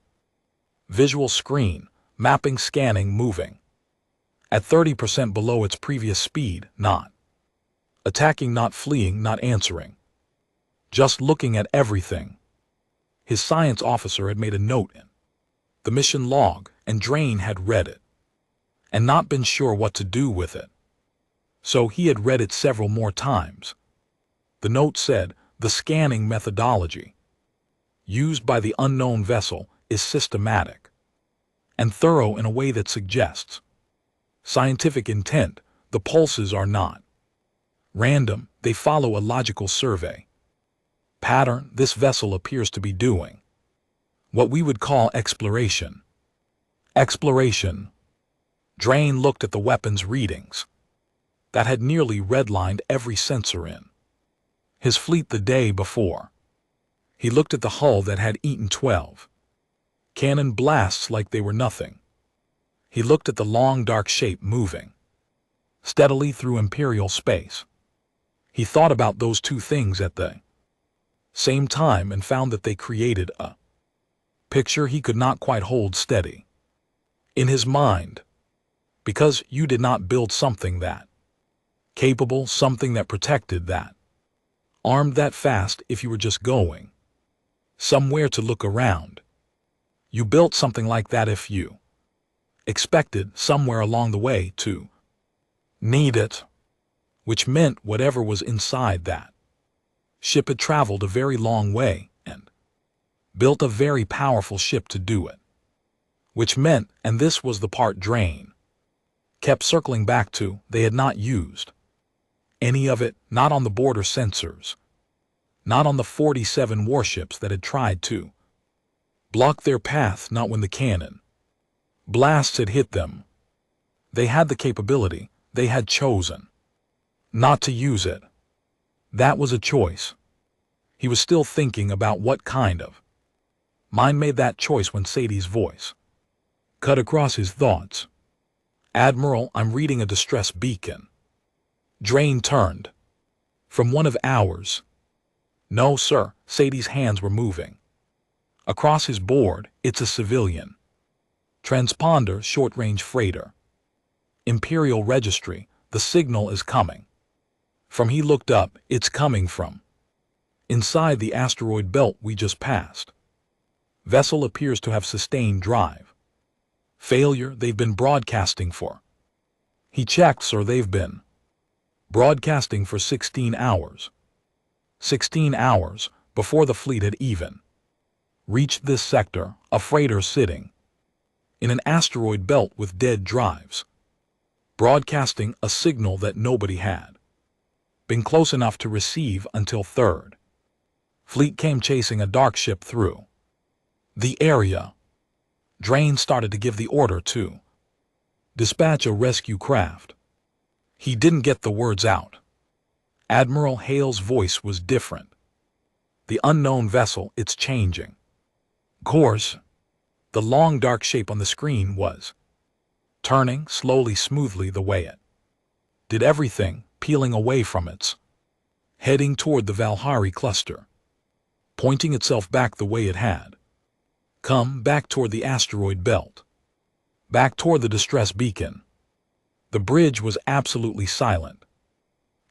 visual screen, mapping, scanning, moving at 30% below its previous speed, not attacking, not fleeing, not answering, just looking at everything. His science officer had made a note in the mission log, and Drain had read it and not been sure what to do with it. So he had read it several more times. The note said, the scanning methodology used by the unknown vessel is systematic and thorough in a way that suggests scientific intent. The pulses are not random, they follow a logical survey pattern. This vessel appears to be doing what we would call exploration. Exploration. Drain looked at the weapons readings that had nearly redlined every sensor in his fleet the day before. He looked at the hull that had eaten 12 cannon blasts like they were nothing. He looked at the long dark shape moving steadily through Imperial space. He thought about those two things at the same time and found that they created a picture he could not quite hold steady in his mind. Because you did not build something that capable, something that protected, that armed, that fast if you were just going somewhere to look around. You built something like that if you expected somewhere along the way to need it, which meant whatever was inside that ship had traveled a very long way and built a very powerful ship to do it, which meant, and this was the part Drain kept circling back to, they had not used any of it, not on the border sensors, not on the 47 warships that had tried to block their path, not when the cannon blasts had hit them. They had the capability, they had chosen not to use it. That was a choice. He was still thinking about what kind of mind made that choice when Sadie's voice cut across his thoughts. Admiral, I'm reading a distress beacon. Drain turned from one of ours. No, sir. Sadie's hands were moving across his board. It's a civilian transponder, short-range freighter. Imperial registry. The signal is coming from. He looked up. It's coming from inside the asteroid belt we just passed. Vessel appears to have sustained drive Failure, they've been broadcasting for. He checked, sir, they've been broadcasting for 16 hours. 16 hours before the fleet had even reached this sector, a freighter sitting in an asteroid belt with dead drives, broadcasting a signal that nobody had been close enough to receive until third fleet came chasing a dark ship through the area. Drain started to give the order to dispatch a rescue craft. He didn't get the words out. Admiral Hale's voice was different. The unknown vessel, it's changing course. The long dark shape on the screen was turning slowly, smoothly the way it did everything, peeling away from its heading toward the Valhari cluster, pointing itself back the way it had come, back toward the asteroid belt, back toward the distress beacon. The bridge was absolutely silent.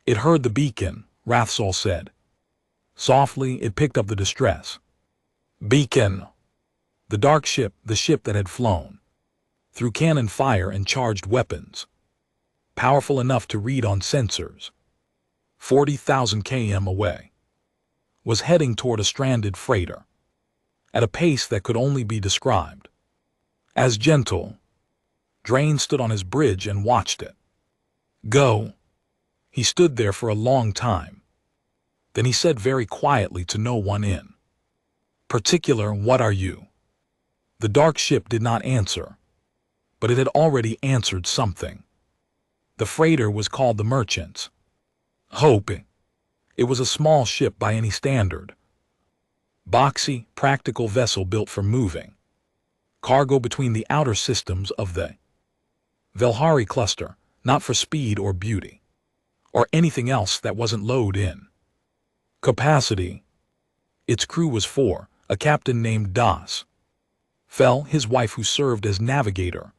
It heard the beacon, Rathsol said. Softly, it picked up the distress beacon. The dark ship, the ship that had flown through cannon fire and charged weapons, powerful enough to read on sensors 40,000 km away, was heading toward a stranded freighter at a pace that could only be described as gentle. Drain stood on his bridge and watched it go. He stood there for a long time. Then he said very quietly to no one in particular, "What are you?" The dark ship did not answer, but it had already answered something. The freighter was called the Merchant's Hope. It was a small ship by any standard. Boxy, practical vessel built for moving cargo between the outer systems of the Valhari cluster, not for speed or beauty, or anything else that wasn't load in capacity. Its crew was four: a captain named Das Fell, his wife who served as navigator,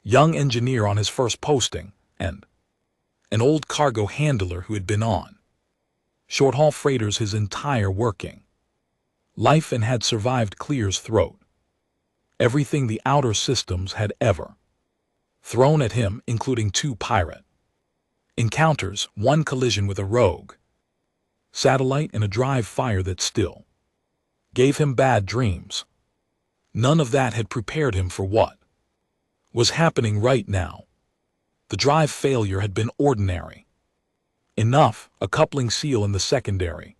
young engineer on his first posting, and an old cargo handler who had been on short-haul freighters his entire working life and had survived Clear's throat everything the outer systems had ever thrown at him, including 2 pirate encounters, 1 collision with a rogue satellite, and a drive fire that still gave him bad dreams. None of that had prepared him for what was happening right now. The drive failure had been ordinary enough, a coupling seal in the secondary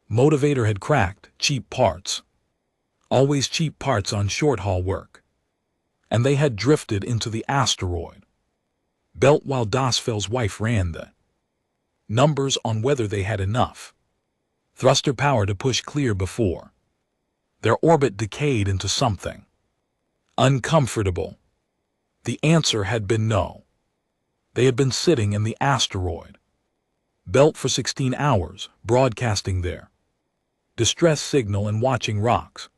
motivator had cracked, cheap parts, always cheap parts on short-haul work, and they had drifted into the asteroid belt while Dasfell's wife ran the numbers on whether they had enough thruster power to push Clear before their orbit decayed into something uncomfortable. The answer had been no. They had been sitting in the asteroid belt for 16 hours, broadcasting their distress signal and watching rocks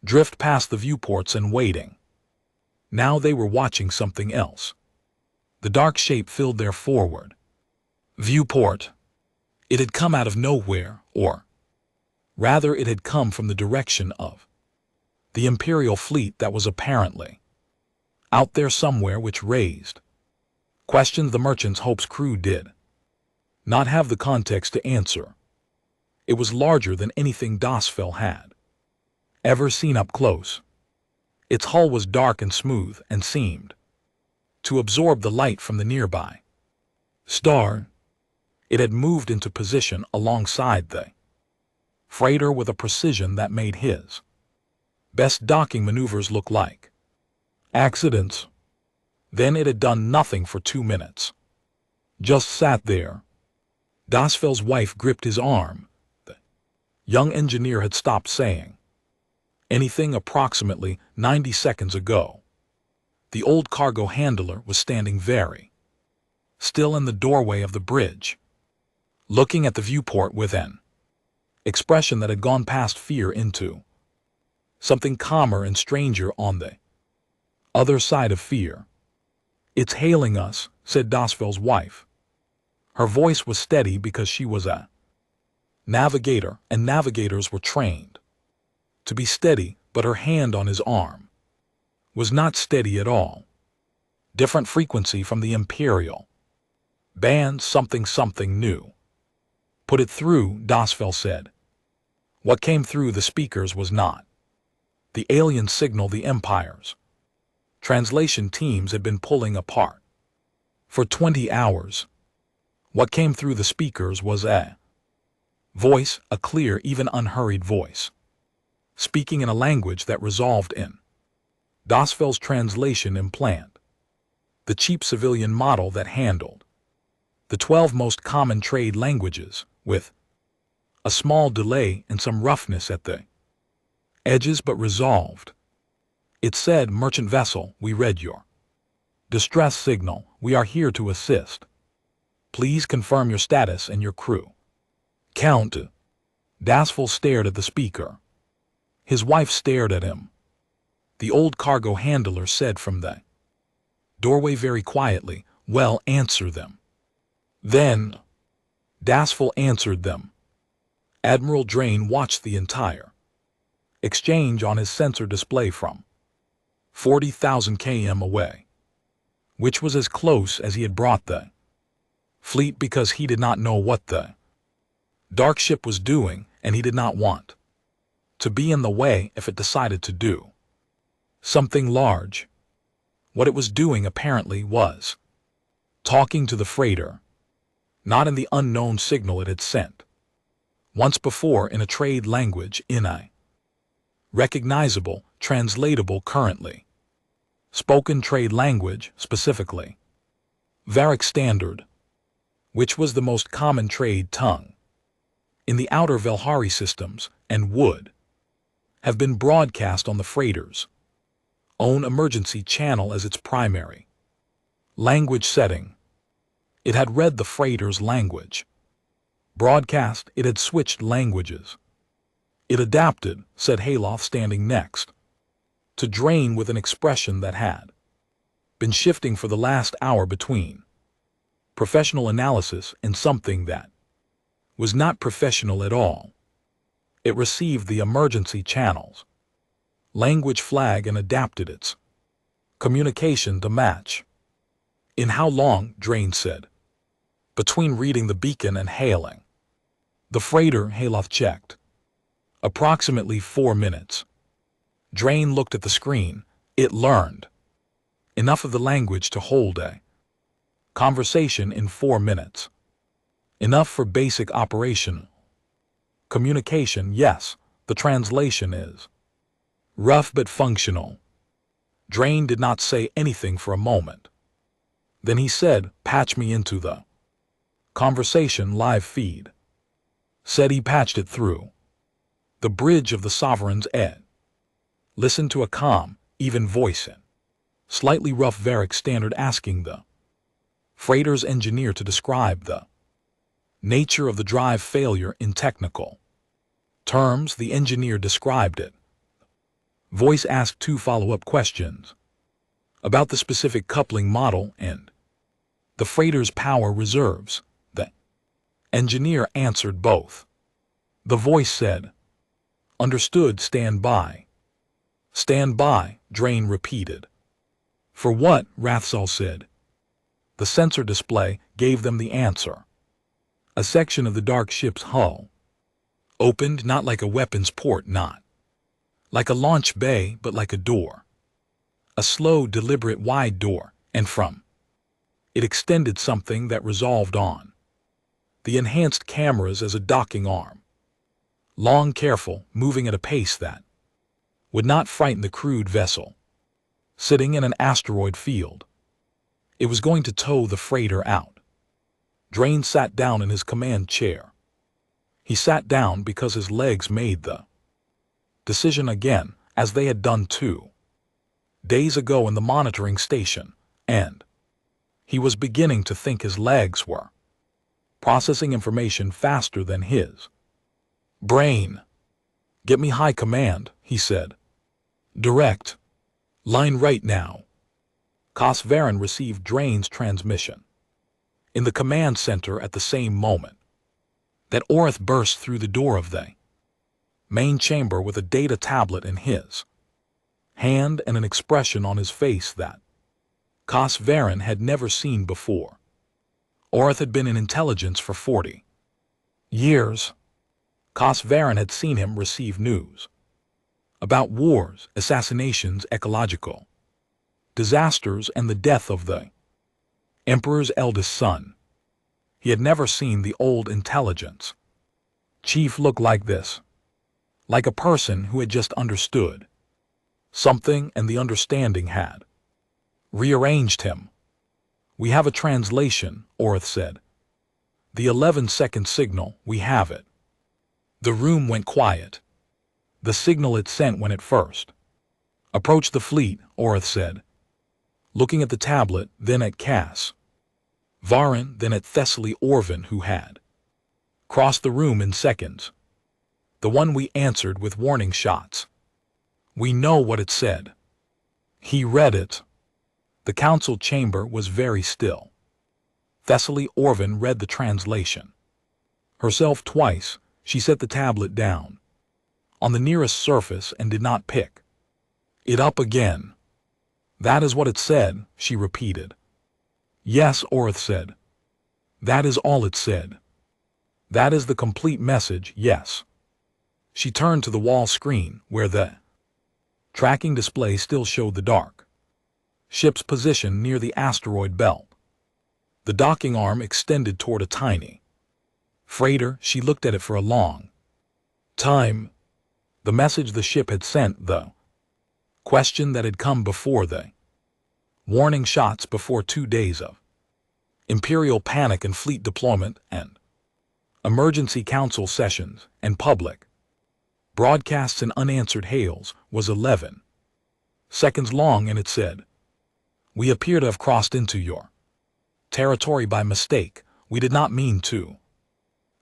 drift past the viewports and waiting. Now they were watching something else. The dark shape filled their forward viewport. It had come out of nowhere, or rather it had come from the direction of the Imperial fleet that was apparently out there somewhere, which raised questions the Merchant's Hope's crew did not have the context to answer. It was larger than anything Dasfell had ever seen up close. Its hull was dark and smooth and seemed to absorb the light from the nearby star. It had moved into position alongside the freighter with a precision that made his best docking maneuvers look like accidents. Then it had done nothing for 2 minutes. Just sat there. Dasfell's wife gripped his arm. The young engineer had stopped saying anything approximately 90 seconds ago. The old cargo handler was standing very still in the doorway of the bridge, looking at the viewport with an expression that had gone past fear into something calmer and stranger on the other side of fear. "It's hailing us," said Dasfell's wife. Her voice was steady because she was a navigator, and navigators were trained to be steady, but her hand on his arm was not steady at all. Different frequency from the Imperial. Band something new. Put it through, Dasfell said. What came through the speakers was not the alien signal the Empire's translation teams had been pulling apart for 20 hours. What came through the speakers was a voice, a clear, even unhurried voice, speaking in a language that resolved in Dasfell's translation implant, the cheap civilian model that handled the 12 most common trade languages, with a small delay and some roughness at the edges, but resolved. It said, "Merchant vessel, we read your distress signal. We are here to assist. Please confirm your status and your crew." Count. Dasfell stared at the speaker. His wife stared at him. The old cargo handler said from the doorway very quietly, "Well, answer them." Then Dasfell answered them. Admiral Drain watched the entire exchange on his sensor display from 40,000 km away, which was as close as he had brought the fleet, because he did not know what the dark ship was doing, and he did not want to be in the way if it decided to do something large. What it was doing apparently was talking to the freighter, not in the unknown signal it had sent once before in a trade language, in a recognizable, translatable, currently spoken trade language, specifically Varick Standard, which was the most common trade tongue in the outer Velhari systems and would have been broadcast on the freighter's own emergency channel as its primary language setting. It had read the freighter's language broadcast. It had switched languages. It adapted, said Hayloft, standing next to Drain with an expression that had been shifting for the last hour between professional analysis and something that was not professional at all. It received the emergency channel's language flag and adapted its communication to match. In how long? Drain said. Between reading the beacon and hailing the freighter, Hayloft checked. Approximately 4 minutes. Drain looked at the screen. It learned enough of the language to hold a conversation in 4 minutes. Enough for basic operation communication. Yes, the translation is rough but functional. Drain did not say anything for a moment. Then he said, "Patch me into the conversation live feed." Said he patched it through the bridge of the Sovereign's Ed. Listened to a calm, even voice in slightly rough Varick Standard, asking the freighter's engineer to describe the nature of the drive failure in technical terms. The engineer described it. Voice asked 2 follow-up questions about the specific coupling model and the freighter's power reserves. The engineer answered both. The voice said, "Understood, stand by." "Stand by," Drain repeated. "For what?" Rathsall said. The sensor display gave them the answer. A section of the dark ship's hull opened, not like a weapons port, not like a launch bay, but like a door. A slow, deliberate, wide door, and from it extended something that resolved on the enhanced cameras as a docking arm. Long, careful, moving at a pace that would not frighten the crewed vessel sitting in an asteroid field. It was going to tow the freighter out. Drain sat down in his command chair. He sat down because his legs made the decision again, as they had done 2 days ago in the monitoring station, and he was beginning to think his legs were processing information faster than his brain. "Get me high command," he said. "Direct line right now." Cosvarin received Drain's transmission in the command center at the same moment that Orith burst through the door of the main chamber with a data tablet in his hand and an expression on his face that Cos Varen had never seen before. Orth had been in intelligence for 40 years. Cos Varen had seen him receive news about wars, assassinations, ecological disasters, and the death of the Emperor's eldest son. He had never seen the old intelligence chief look like this, like a person who had just understood something, and the understanding had rearranged him. "We have a translation," Orth said. "The 11-second signal, we have it." The room went quiet. The signal it sent when it first approached the fleet, Orth said, looking at the tablet, then at Cass Varen, then at Thessaly Orvin, who had crossed the room in seconds. "The one we answered with warning shots. We know what it said." He read it. The council chamber was very still. Thessaly Orvin read the translation herself twice. She set the tablet down on the nearest surface and did not pick it up again. "That is what it said," she repeated. "Yes," Orth said. "That is all it said. That is the complete message, yes." She turned to the wall screen, where the tracking display still showed the dark ship's position near the asteroid belt. The docking arm extended toward a tiny freighter. She looked at it for a long time. The message the ship had sent, the question that had come before the warning shots, before 2 days of imperial panic and fleet deployment and emergency council sessions and public broadcasts and unanswered hails, was 11 seconds long, and it said, "We appear to have crossed into your territory by mistake. We did not mean to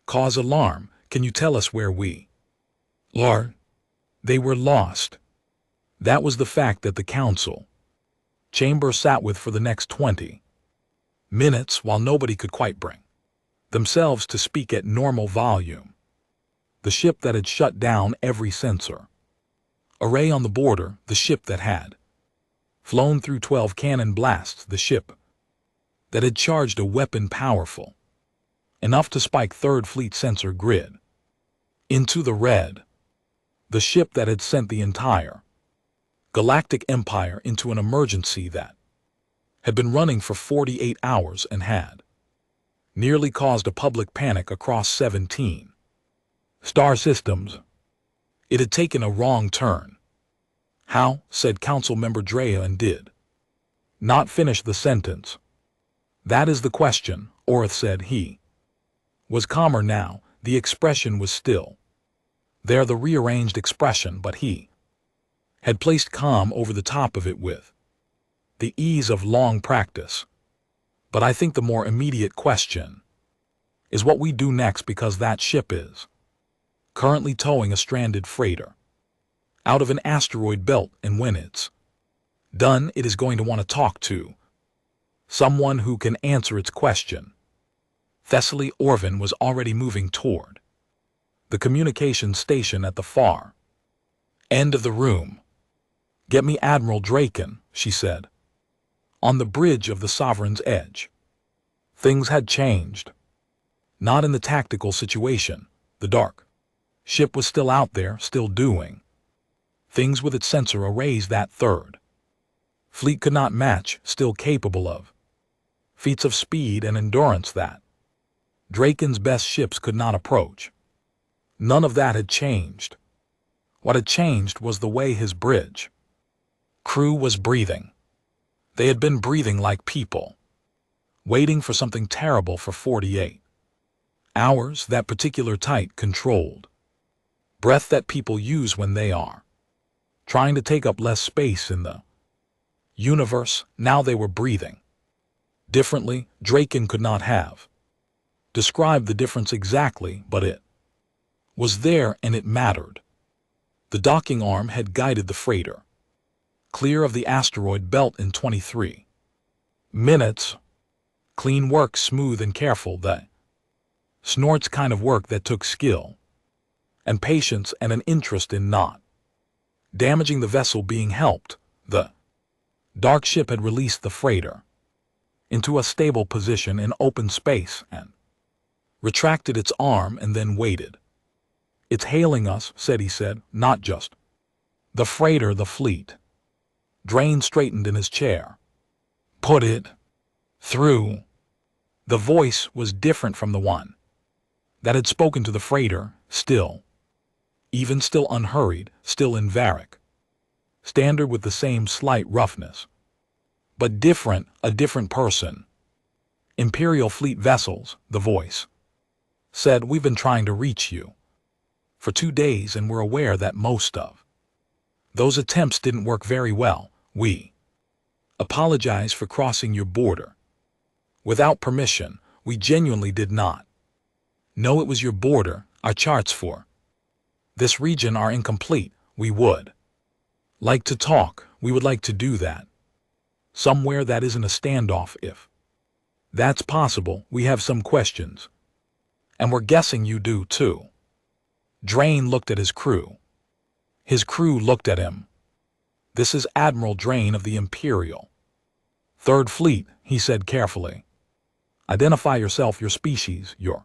cause alarm. Can you tell us where we are?" They were lost. That was the fact that the council chamber sat with for the next 20 minutes, while nobody could quite bring themselves to speak at normal volume. The ship that had shut down every sensor array on the border, the ship that had flown through 12 cannon blasts, the ship that had charged a weapon powerful enough to spike 3rd Fleet sensor grid into the red, the ship that had sent the entire Galactic Empire into an emergency that had been running for 48 hours and had nearly caused a public panic across 17 star systems. It had taken a wrong turn. "How?" said Council Member Drea, and did not finish the sentence. "That is the question," Orth said. He was calmer now. The expression was still there, the rearranged expression, but he had placed calm over the top of it with the ease of long practice. "But I think the more immediate question is what we do next, because that ship is currently towing a stranded freighter out of an asteroid belt, and when it's done, it is going to want to talk to someone who can answer its question." Thessaly Orvin was already moving toward the communication station at the far end of the room. "Get me Admiral Draken," she said. On the bridge of the Sovereign's Edge, things had changed. Not in the tactical situation. The dark ship was still out there, still doing things with its sensor arrays that 3rd Fleet could not match, still capable of feats of speed and endurance that Draken's best ships could not approach. None of that had changed. What had changed was the way his bridge crew was breathing. They had been breathing like people, waiting for something terrible for 48 hours, that particular tight, controlled breath that people use when they are trying to take up less space in the universe. Now they were breathing differently. Draken could not have described the difference exactly, but it was there, and it mattered. The docking arm had guided the freighter clear of the asteroid belt in 23 minutes. Clean work, smooth and careful, that Snort's kind of work that took skill and patience and an interest in not damaging the vessel being helped. The dark ship had released the freighter into a stable position in open space and retracted its arm and then waited. "It's hailing us," he said, "not just the freighter, the fleet." Drain straightened in his chair. "Put it through." The voice was different from the one that had spoken to the freighter, still unhurried, still in Varric standard with the same slight roughness. But different, a different person. "Imperial Fleet vessels," the voice said, "we've been trying to reach you for 2 days and we're aware that most of those attempts didn't work very well. We apologize for crossing your border without permission. We genuinely did not know it was your border. Our charts for this region are incomplete. We would like to talk. We would like to do that somewhere that isn't a standoff. If that's possible, we have some questions. And we're guessing you do too." Drain looked at his crew. His crew looked at him. "This is Admiral Drain of the Imperial Third Fleet," he said carefully. "Identify yourself, your species, your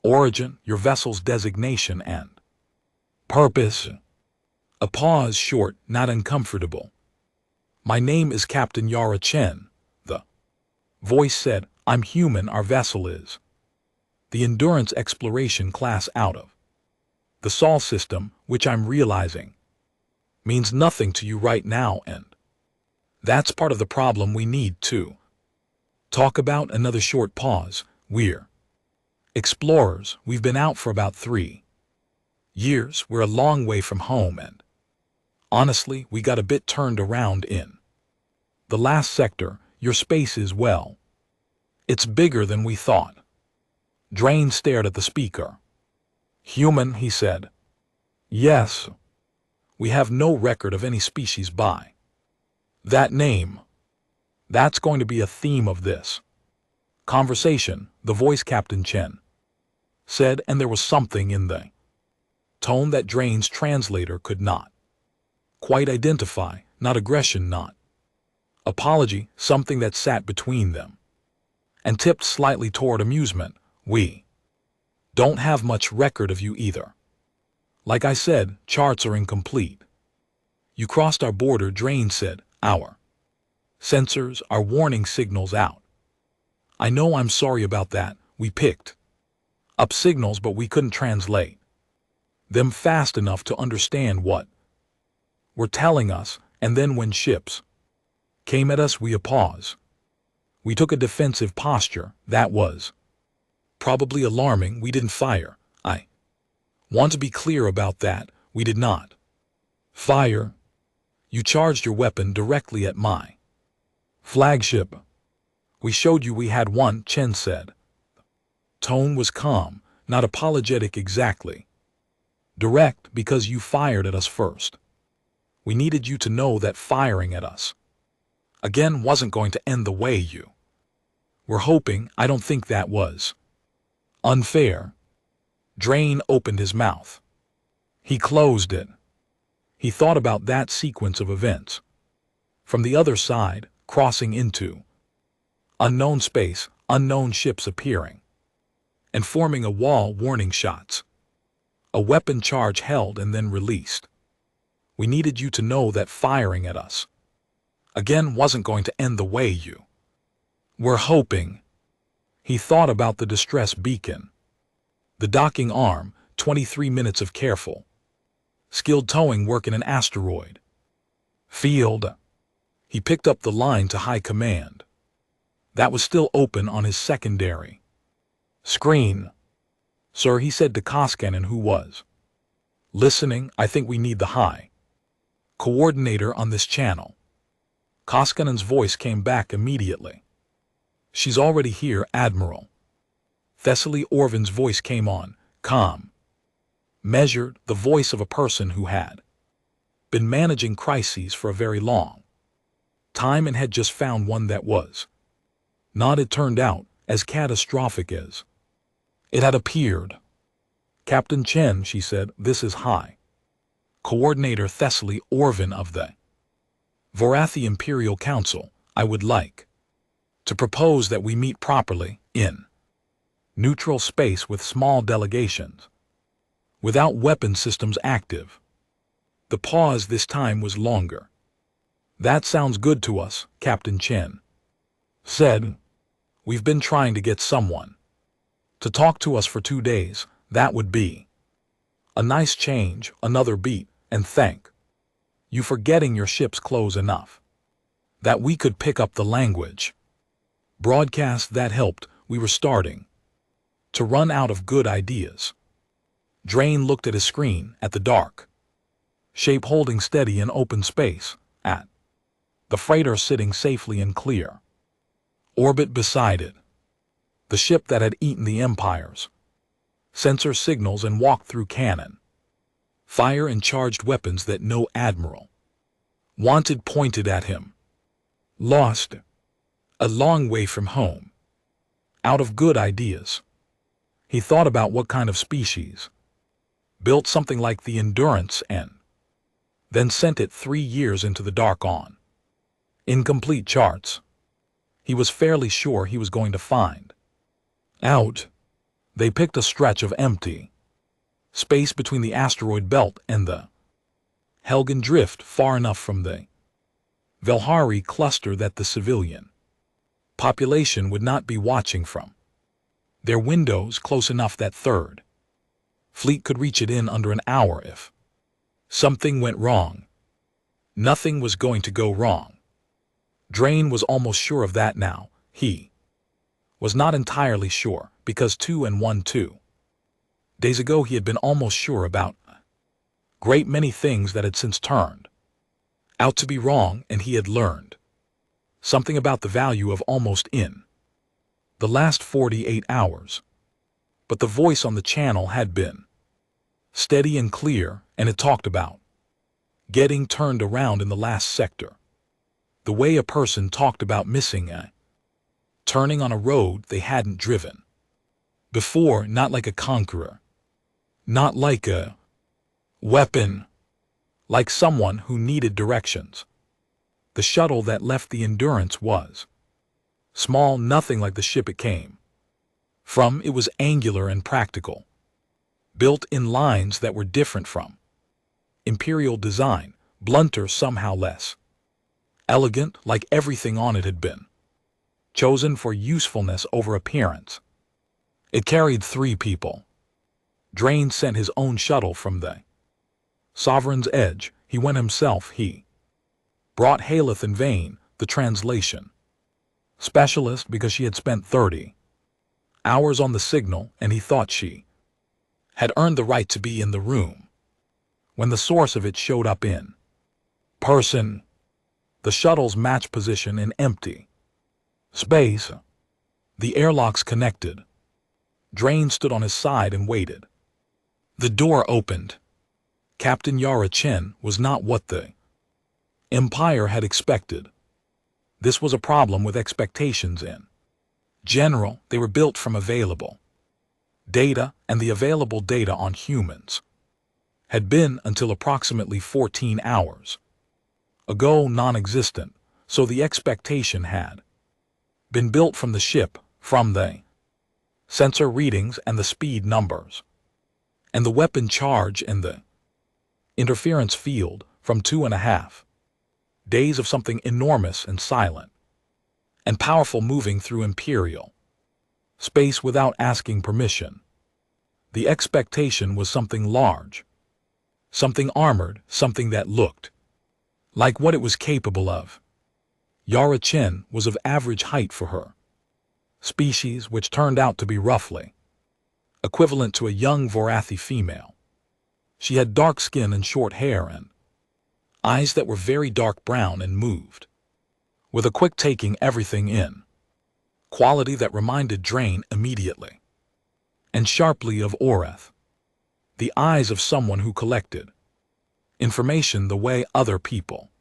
origin, your vessel's designation, and purpose." A pause, short, not uncomfortable. "My name is Captain Yara Chen," the voice said. "I'm human. Our vessel is the Endurance Exploration class out of the Sol system, which I'm realizing means nothing to you right now, and that's part of the problem we need to talk about." Another short pause. "We're explorers. We've been out for about 3 years. We're a long way from home, and honestly, we got a bit turned around in the last sector. Your space is, well, it's bigger than we thought." Drain stared at the speaker. "Human," he said. "Yes. We have no record of any species by that name. That's going to be a theme of this conversation," the voice Captain Chen said, and there was something in the tone that Drain's translator could not quite identify. Not aggression, not apology, something that sat between them and tipped slightly toward amusement. "We don't have much record of you either. Like I said, charts are incomplete. You crossed our border," Drain said. "Our sensors, our warning signals out. I know, I'm sorry about that. We picked up signals, but we couldn't translate them fast enough to understand what were telling us, and then when ships came at us, we pause. We took a defensive posture. That was probably alarming. We didn't fire. I want to be clear about that. We did not fire. You charged your weapon directly at my flagship. We showed you we had one," Chen said. Tone was calm, not apologetic exactly. "Direct, because you fired at us first. We needed you to know that firing at us again wasn't going to end the way you were hoping. I don't think that was unfair." Drain opened his mouth. He closed it. He thought about that sequence of events. From the other side, crossing into unknown space, unknown ships appearing and forming a wall, warning shots. A weapon charge held and then released. We needed you to know that firing at us again wasn't going to end the way you were hoping. He thought about the distress beacon, the docking arm, 23 minutes of careful, skilled towing work in an asteroid field. He picked up the line to High Command. That was still open on his secondary screen. "Sir," he said to Koskanen, who was listening, "I think we need the High Coordinator on this channel." Koskanen's voice came back immediately. "She's already here, Admiral." Thessaly Orvan's voice came on, calm, measured, the voice of a person who had been managing crises for a very long time and had just found one that was not, it turned out, as catastrophic as it had appeared. "Captain Chen," she said, "this is High Coordinator Thessaly Orvin of the Vorathi Imperial Council, I would like to propose that we meet properly in neutral space with small delegations, without weapon systems active. The pause this time was longer. That sounds good to us, Captain Chen said. We've been trying to get someone to talk to us for 2 days. That would be a nice change, another beat, and thank you for getting your ships close enough that we could pick up the language broadcast that helped. We were starting to run out of good ideas. Drain looked at his screen, at the dark shape holding steady in open space, at the freighter sitting safely and clear orbit beside it. The ship that had eaten the Empire's sensor signals and walked through cannon fire and charged weapons that no admiral wanted pointed at him. Lost a long way from home, out of good ideas. He thought about what kind of species built something like the Endurance and then sent it 3 years into the dark on incomplete charts. He was fairly sure he was going to find out. They picked a stretch of empty space between the asteroid belt and the Helgen drift, far enough from the Velhari cluster that the civilian population would not be watching from their windows, close enough that Third Fleet could reach it in under an hour if something went wrong. Nothing was going to go wrong. Drain was almost sure of that now. He was not entirely sure, because 2 days ago he had been almost sure about a great many things that had since turned out to be wrong, and he had learned something about the value of almost in the last 48 hours. But the voice on the channel had been steady and clear, and it talked about getting turned around in the last sector. The way a person talked about missing a turning on a road they hadn't driven before, not like a conqueror, not like a weapon, like someone who needed directions. The shuttle that left the Endurance was small, nothing like the ship it came from. It was angular and practical, built in lines that were different from Imperial design, blunter, somehow less elegant, like everything on it had been chosen for usefulness over appearance. It carried 3 people. Drain sent his own shuttle from the Sovereign's Edge. He went himself. He brought Haleth and Vane, the translation specialist, because she had spent 30 hours on the signal, and he thought she had earned the right to be in the room when the source of it showed up in person. The shuttle's match position in empty space. The airlocks connected. Drain stood on his side and waited. The door opened. Captain Yara Chen was not what the Empire had expected. This was a problem with expectations in general. They were built from available data, and the available data on humans had been, until approximately 14 hours ago, non-existent, so the expectation had been built from the ship, from the sensor readings and the speed numbers, and the weapon charge and the interference field, from 2.5 days of something enormous and silent and powerful moving through Imperial space without asking permission. The expectation was something large, something armored, something that looked like what it was capable of. Yara Chen was of average height for her species, which turned out to be roughly equivalent to a young Vorathi female. She had dark skin and short hair and eyes that were very dark brown, and moved with a quick taking everything in quality that reminded Drain immediately and sharply of Oreth, the eyes of someone who collected information the way other people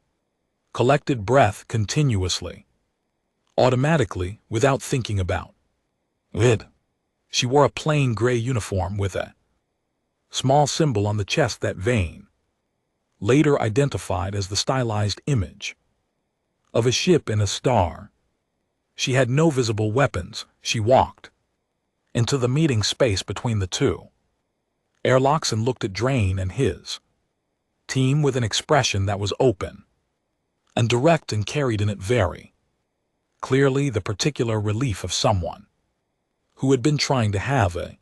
collected breath, continuously, automatically, without thinking about it. She wore a plain gray uniform with a small symbol on the chest that Vane later identified as the stylized image of a ship and a star. She had no visible weapons. She walked into the meeting space between the two airlocks and looked at Drain and his team with an expression that was open and direct and carried in it very clearly the particular relief of someone who had been trying to have a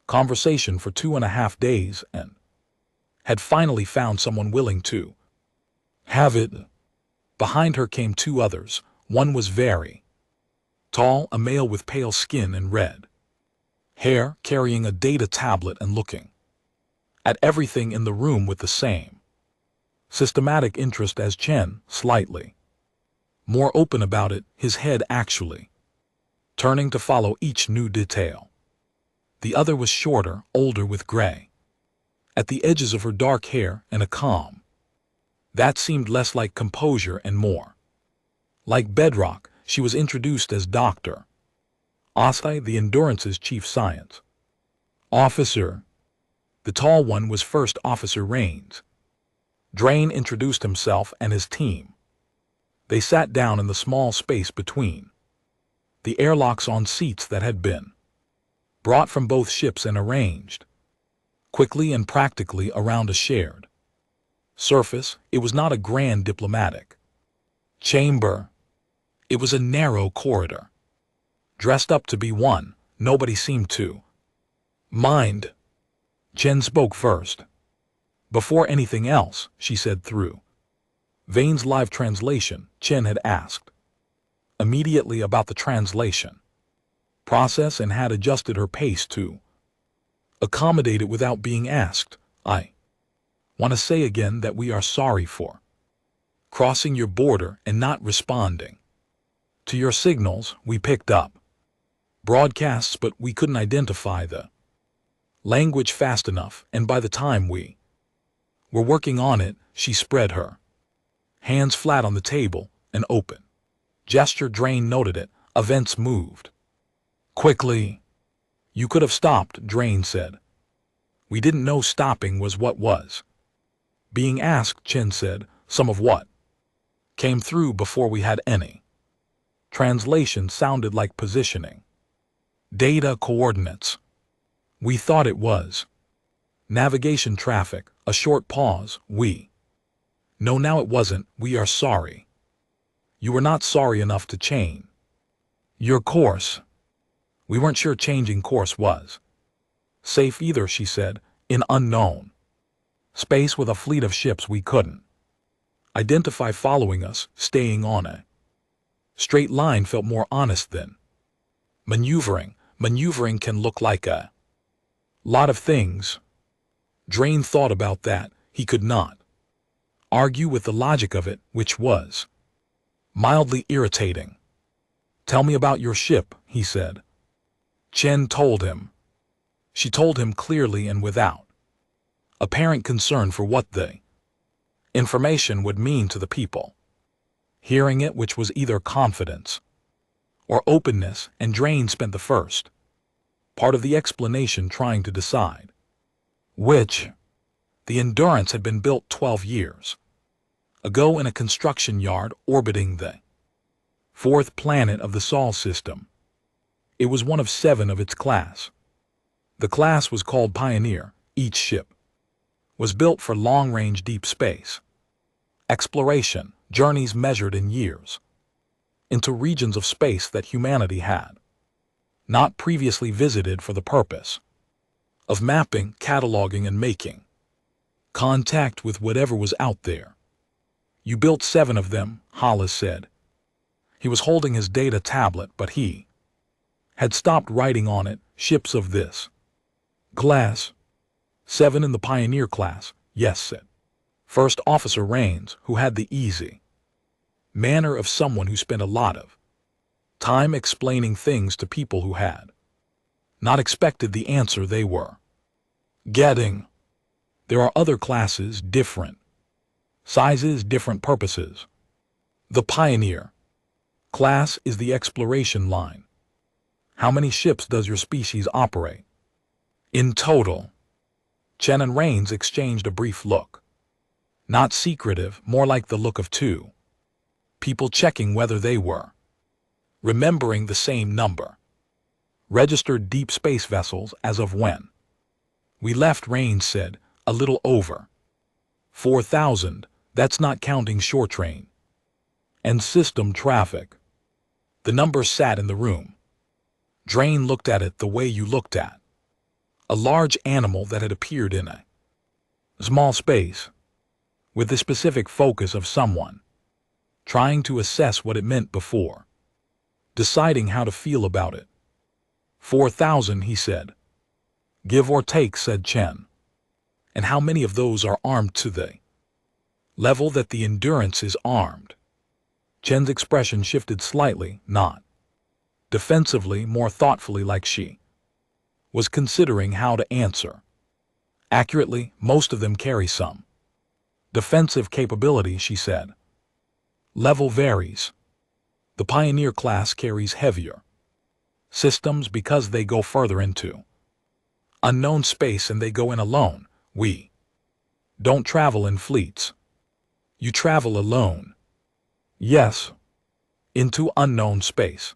conversation for 2.5 days and had finally found someone willing to have it. Behind her came two others. One was very tall, a male with pale skin and red hair, carrying a data tablet and looking at everything in the room with the same systematic interest as Chen, slightly more open about it, his head actually turning to follow each new detail. The other was shorter, older, with gray at the edges of her dark hair and a calm that seemed less like composure and more like bedrock. She was introduced as Dr. Osai, the Endurance's chief science officer. The tall one was First Officer Rains. Drain introduced himself and his team. They sat down in the small space between the airlocks on seats that had been brought from both ships and arranged quickly and practically around a shared surface. It was not a grand diplomatic chamber. It was a narrow corridor, dressed up to be one. Nobody seemed to mind. Chen spoke first. Before anything else, she said through Vane's live translation. Chen had asked immediately about the translation process and had adjusted her pace to accommodate it without being asked. I want to say again that we are sorry for crossing your border and not responding to your signals. We picked up broadcasts, but we couldn't identify the language fast enough, and by the time we were working on it, she spread her hands flat on the table, an open gesture. Drain noted it. Events moved quickly. You could have stopped, Drain said. We didn't know stopping was what was being asked, Chen said. Some of what came through before we had any translation sounded like positioning data coordinates. We thought it was navigation traffic. A short pause. No, now it wasn't. We are sorry. You were not sorry enough to change your course. We weren't sure changing course was safe either, she said. In unknown space with a fleet of ships we couldn't identify following us, staying on a straight line felt more honest than maneuvering. Maneuvering can look like a lot of things. Drain thought about that. He could not argue with the logic of it, which was mildly irritating. Tell me about your ship, he said. Chen told him. She told him clearly and without apparent concern for what the information would mean to the people hearing it, which was either confidence or openness, and Drain spent the first part of the explanation trying to decide which. The Endurance had been built 12 years ago in a construction yard orbiting the fourth planet of the Sol system. It was one of 7 of its class. The class was called Pioneer. Each ship was built for long-range deep space exploration, journeys measured in years into regions of space that humanity had not previously visited, for the purpose of mapping, cataloging, and making contact with whatever was out there. You built 7 of them, Hollis said. He was holding his data tablet, but he had stopped writing on it. Ships of this class. 7 in the Pioneer class, yes, said First Officer Rains, who had the easy manner of someone who spent a lot of time explaining things to people who had not expected the answer they were getting. There are other classes, different sizes, different purposes. The Pioneer class is the exploration line. How many ships does your species operate in total? Chen and Rains exchanged a brief look. Not secretive, more like the look of two people checking whether they were remembering the same number. Registered deep space vessels as of when we left, Rain said, a little over 4,000, that's not counting shore train and system traffic. The number sat in the room. Drain looked at it the way you looked at a large animal that had appeared in a small space, with the specific focus of someone trying to assess what it meant before deciding how to feel about it. 4,000, he said. Give or take, said Chen. And how many of those are armed to the level that the Endurance is armed? Chen's expression shifted slightly, not defensively, more thoughtfully, like she was considering how to answer. Accurately, most of them carry some defensive capability, she said. Level varies. The Pioneer class carries heavier systems because they go further into unknown space and they go in alone. We don't travel in fleets. You travel alone. Yes. Into unknown space.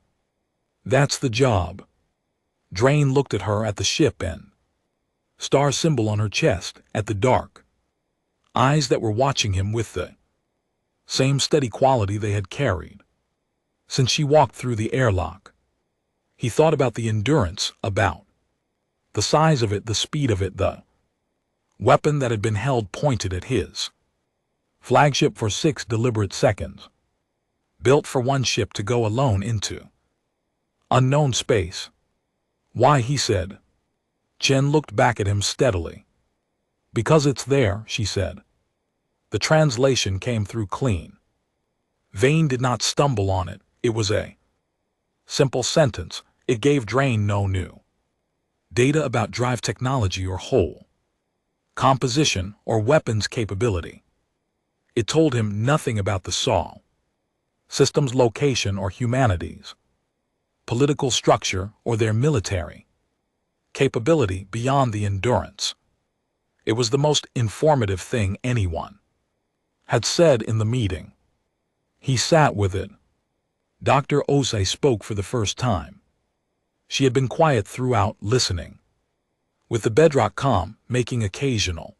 That's the job. Drain looked at her, at the ship and star symbol on her chest, at the dark eyes that were watching him with the same steady quality they had carried since she walked through the airlock. He thought about the Endurance, about the size of it, the speed of it, the weapon that had been held pointed at his flagship for 6 deliberate seconds, built for one ship to go alone into unknown space. Why, he said. Chen looked back at him steadily. Because it's there, she said. The translation came through clean. Vane did not stumble on it. It was a simple sentence. It gave Drain no new data about drive technology or whole composition or weapons capability. It told him nothing about the Sol system's location or humanities, political structure or their military capability beyond the Endurance. It was the most informative thing anyone had said in the meeting. He sat with it. Dr. Osei spoke for the first time. She had been quiet throughout, listening, with the bedrock calm, making occasional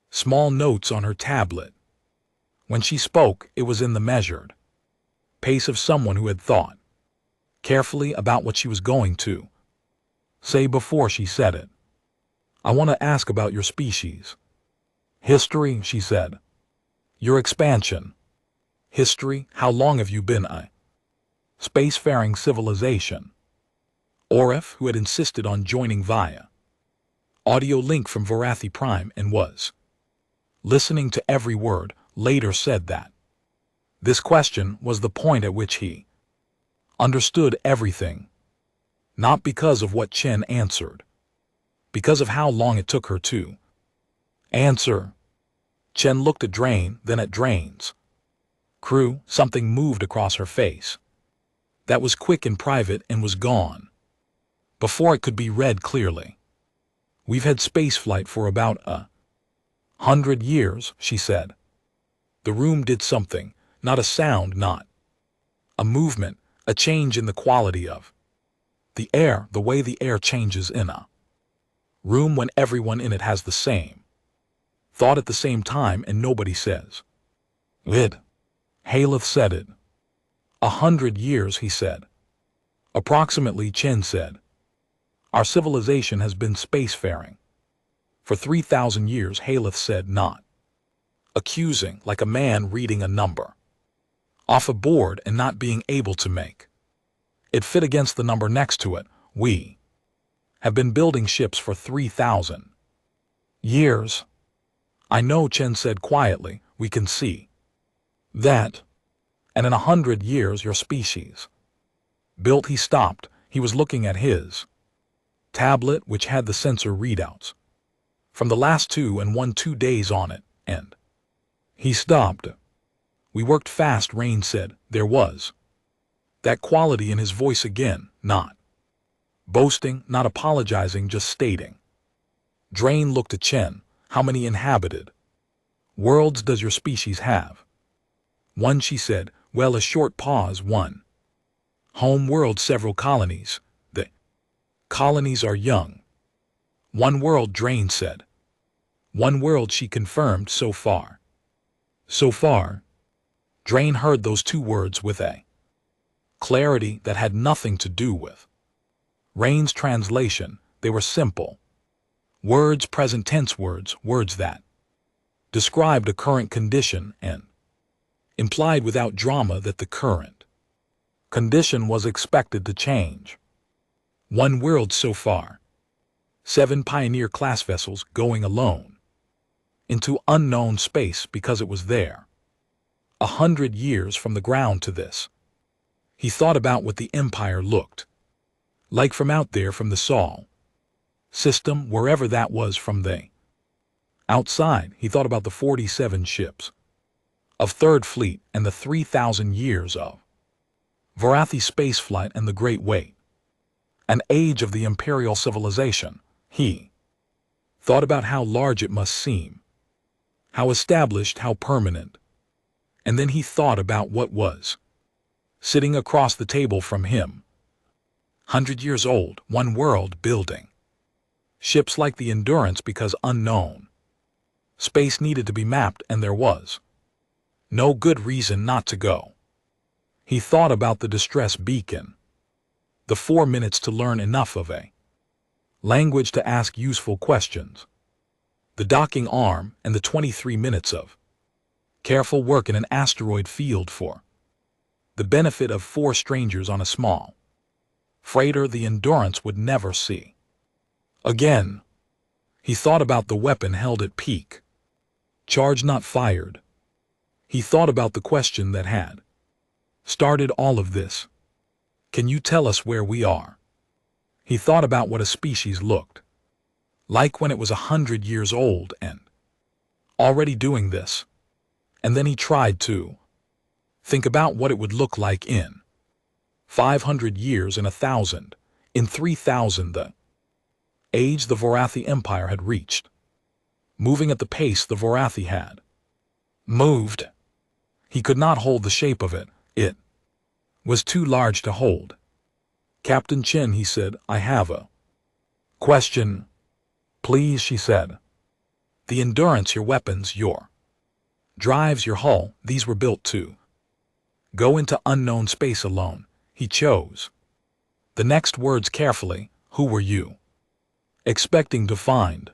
small notes on her tablet. When she spoke, it was in the measured pace of someone who had thought carefully about what she was going to say before she said it. I want to ask about your species. History, she said. Your expansion. History, how long have you been a spacefaring civilization? Orif, who had insisted on joining via audio link from Varathi Prime and was listening to every word, later said that this question was the point at which he understood everything. Not because of what Chen answered, because of how long it took her to answer. Chen looked at Drain, then at Drain's crew. Something moved across her face. That was quick and private and was gone before it could be read clearly. We've had spaceflight for about 100 years, she said. The room did something, not a sound, not a movement, a change in the quality of the air, the way the air changes in a room when everyone in it has the same thought at the same time and nobody says it. Haleth said it. 100 years, he said. Approximately, Chen said. Our civilization has been spacefaring for 3,000 years, Haleth said, not accusing, like a man reading a number off a board and not being able to make it fit against the number next to it. We have been building ships for 3,000 years. I know, Chen said quietly, we can see that. And in 100 years your species built. He stopped. He was looking at his tablet, which had the sensor readouts from the last 2 days on it, and he stopped. We worked fast, Rain said. There was that quality in his voice again, not boasting, not apologizing, just stating. Drain looked at Chen. How many inhabited Worlds does your species have? One, she said. Well, a short pause. One. Home world, several colonies. The colonies are young. One world, Drain said. One world, she confirmed. So far. So far. Drain heard those two words with a clarity that had nothing to do with Rain's translation. They were simple words, present tense words, words that described a current condition and implied without drama that the current condition was expected to change. One world so far. 7 Pioneer class vessels going alone into unknown space because it was there. 100 years from the ground to this. He thought about what the Empire looked like from out there, from the Sol system, wherever that was from the outside. He thought about the 47 ships of Third Fleet and the 3,000 years of Vorathi spaceflight and the Great Wait, an age of the Imperial civilization. He thought about how large it must seem, how established, how permanent. And then he thought about what was sitting across the table from him. 100 years old, one world, building ships like the Endurance because unknown space needed to be mapped, and there was no good reason not to go. He thought about the distress beacon, the 4 minutes to learn enough of a language to ask useful questions, the docking arm, and the 23 minutes of careful work in an asteroid field for the benefit of 4 strangers on a small freighter the Endurance would never see again. He thought about the weapon held at peak, charge not fired. He thought about the question that had started all of this. Can you tell us where we are? He thought about what a species looked like when it was 100 years old and already doing this. And then he tried to think about what it would look like in 500 years, in 1,000, in 3,000, the age the Vorathi Empire had reached, moving at the pace the Vorathi had moved. He could not hold the shape of it. It was too large to hold. Captain Chen, he said, I have a question. Please, she said. The Endurance, your weapons, your drives, your hull, these were built to go into unknown space alone. He chose the next words carefully. Who were you expecting to find?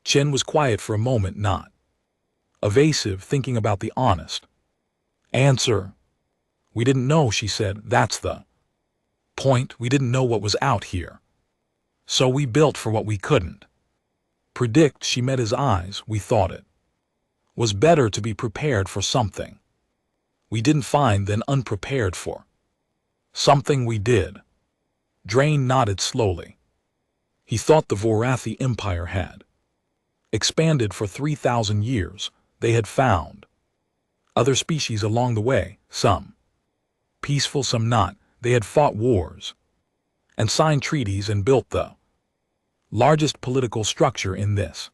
Chen was quiet for a moment, not evasive, thinking about the honest answer. We didn't know, she said. That's the point. We didn't know what was out here. So we built for what we couldn't predict. She met his eyes. We thought it was better to be prepared for something we didn't find than unprepared for something we did. Drain nodded slowly. He thought the Vorathi Empire had expanded for 3,000 years. They had found other species along the way, some peaceful, some not. They had fought wars and signed treaties and built the largest political structure in this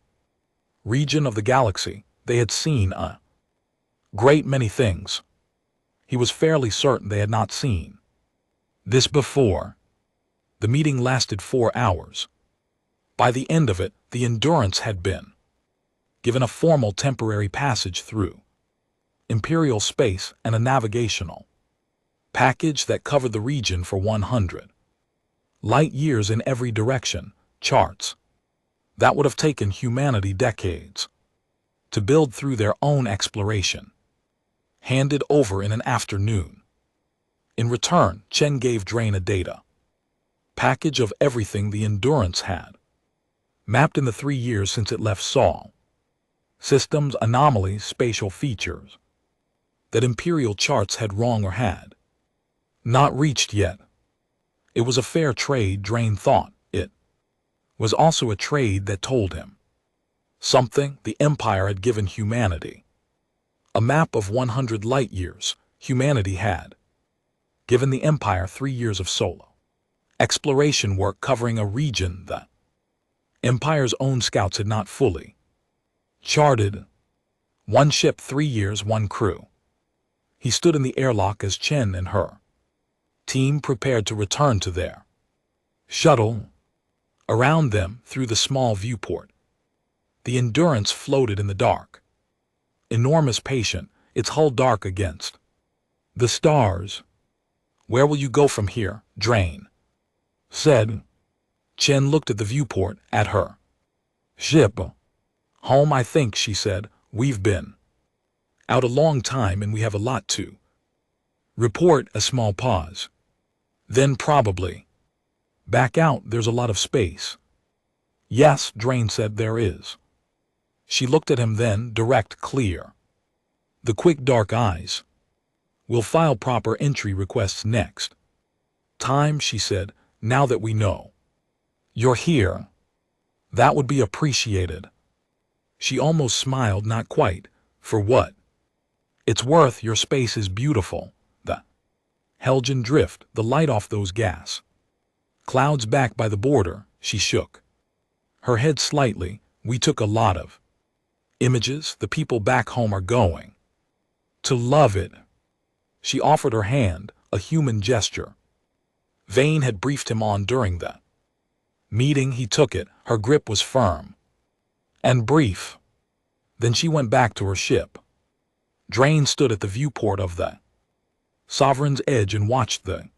region of the galaxy. They had seen a great many things. He was fairly certain they had not seen this before. The meeting lasted 4 hours. By the end of it, the Endurance had been given a formal temporary passage through Imperial space and a navigational package that covered the region for 100 light years in every direction, charts that would have taken humanity decades to build through their own exploration, handed over in an afternoon. In return, Chen gave Drain a data package of everything the Endurance had mapped in the 3 years since it left Sol. Systems, anomalies, spatial features that Imperial charts had wrong or had not reached yet. It was a fair trade, Drain thought. It was also a trade that told him something. The Empire had given humanity a map of 100 light years. Humanity had given the Empire 3 years of solo exploration work covering a region the Empire's own scouts had not fully charted. One ship, 3 years, one crew. He stood in the airlock as Chen and her team prepared to return to their shuttle. Around them, through the small viewport, the Endurance floated in the dark. Enormous, patient, its hull dark against the stars. Where will you go from here? Drain said. Chen looked at the viewport, at her ship. Home, I think, she said. We've been out a long time and we have a lot to report. A small pause. Then probably back out. There's a lot of space. Yes, Drain said, there is. She looked at him then, direct, clear. The quick dark eyes. We'll file proper entry requests next time, she said, now that we know you're here. That would be appreciated. She almost smiled, not quite. For what it's worth, your space is beautiful. The Helgen drift, the light off those gas clouds back by the border. She shook her head slightly. We took a lot of images. The people back home are going to love it. She offered her hand, a human gesture Vane had briefed him on during the meeting. He took it. Her grip was firm and brief. Then she went back to her ship. Drain stood at the viewport of the Sovereign's edge and watched the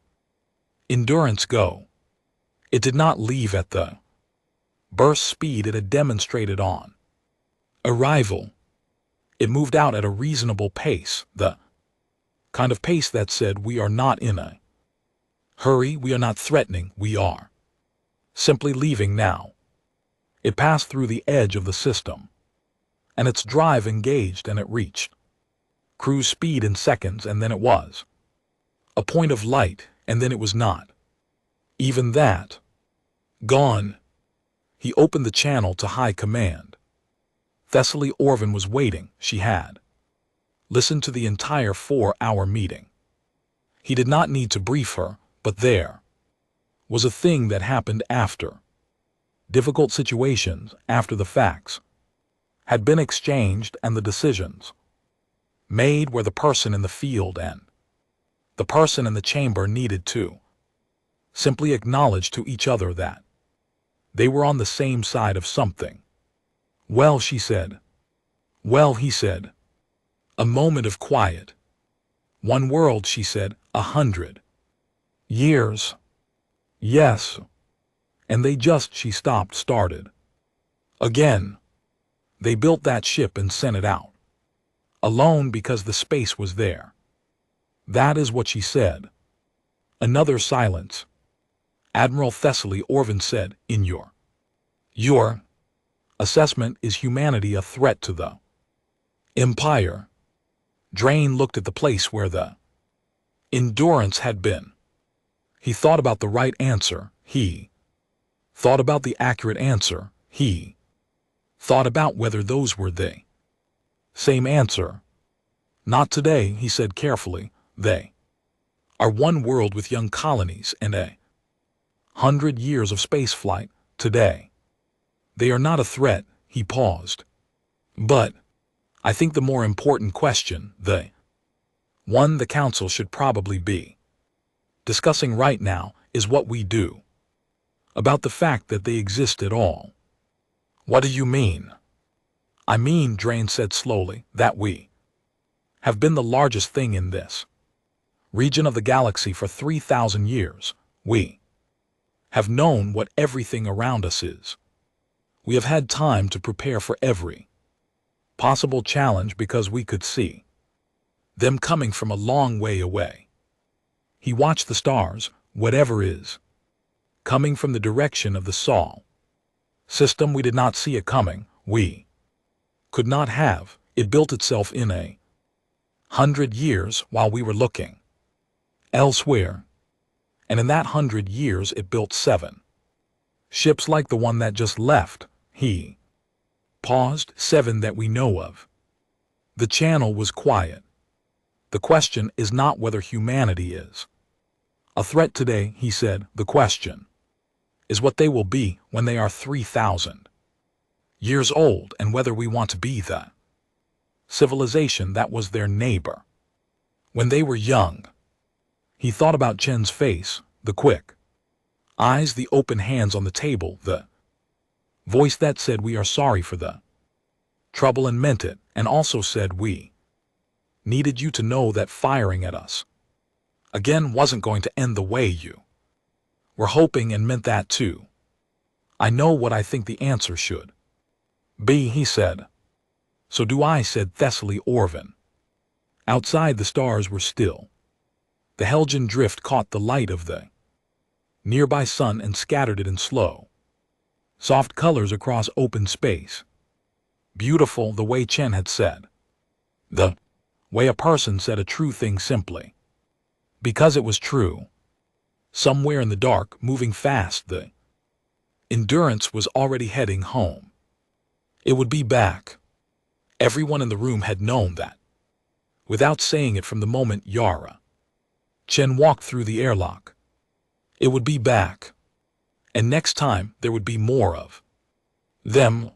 Endurance go. It did not leave at the burst speed it had demonstrated on arrival. It moved out at a reasonable pace, the kind of pace that said, we are not in a hurry, we are not threatening, we are simply leaving now. It passed through the edge of the system, and its drive engaged, and it reached cruise speed in seconds, and then it was a point of light, and then it was not even that. Gone. He opened the channel to High Command. Thessaly Orvin was waiting. She had listened to the entire 4-hour meeting. He did not need to brief her, but there was a thing that happened after. Difficult situations, after the facts had been exchanged and the decisions made, where the person in the field and the person in the chamber needed to simply acknowledge to each other that they were on the same side of something. Well, she said. Well, he said. A moment of quiet. One world, she said. 100 years. Yes. And they just, she stopped, started again. They built that ship and sent it out alone because the space was there. That is what she said. Another silence. Admiral Thessaly Orvin said, in your assessment, is humanity a threat to the Empire? Drain looked at the place where the Endurance had been. He thought about the right answer. He thought about the accurate answer. He thought about whether those were the same answer. Not today, he said carefully. They are one world with young colonies and 100 years of spaceflight. Today, they are not a threat. He paused. But I think the more important question, the one the Council should probably be discussing right now, is what we do about the fact that they exist at all. What do you mean? I mean, Drain said slowly, that we have been the largest thing in this region of the galaxy for 3,000 years. We have known what everything around us is. We have had time to prepare for every possible challenge because we could see them coming from a long way away. He watched the stars, whatever is coming from the direction of the Sol system. We did not see it coming. We could not have. It built itself in 100 years while we were looking elsewhere. And in that 100 years it built 7 ships like the one that just left. He paused. 7 that we know of. The channel was quiet. The question is not whether humanity is a threat today, he said. The question is what they will be when they are 3,000 years old, and whether we want to be the civilization that was their neighbor. When they were young, he thought about Chen's face, the quick eyes, the open hands on the table, the voice that said we are sorry for the trouble and meant it, and also said we needed you to know that firing at us again wasn't going to end the way you were hoping, and meant that too. I know what I think the answer should be, he said. So do I, said Thessaly Orvin. Outside the stars were still. The Helgen drift caught the light of the nearby sun and scattered it in slow, soft colors across open space. Beautiful, the way Chen had said. The way a person said a true thing simply because it was true. Somewhere in the dark, moving fast, the Endurance was already heading home. It would be back. Everyone in the room had known that, without saying it from the moment Yara Chen walked through the airlock. It would be back. And next time there would be more of them.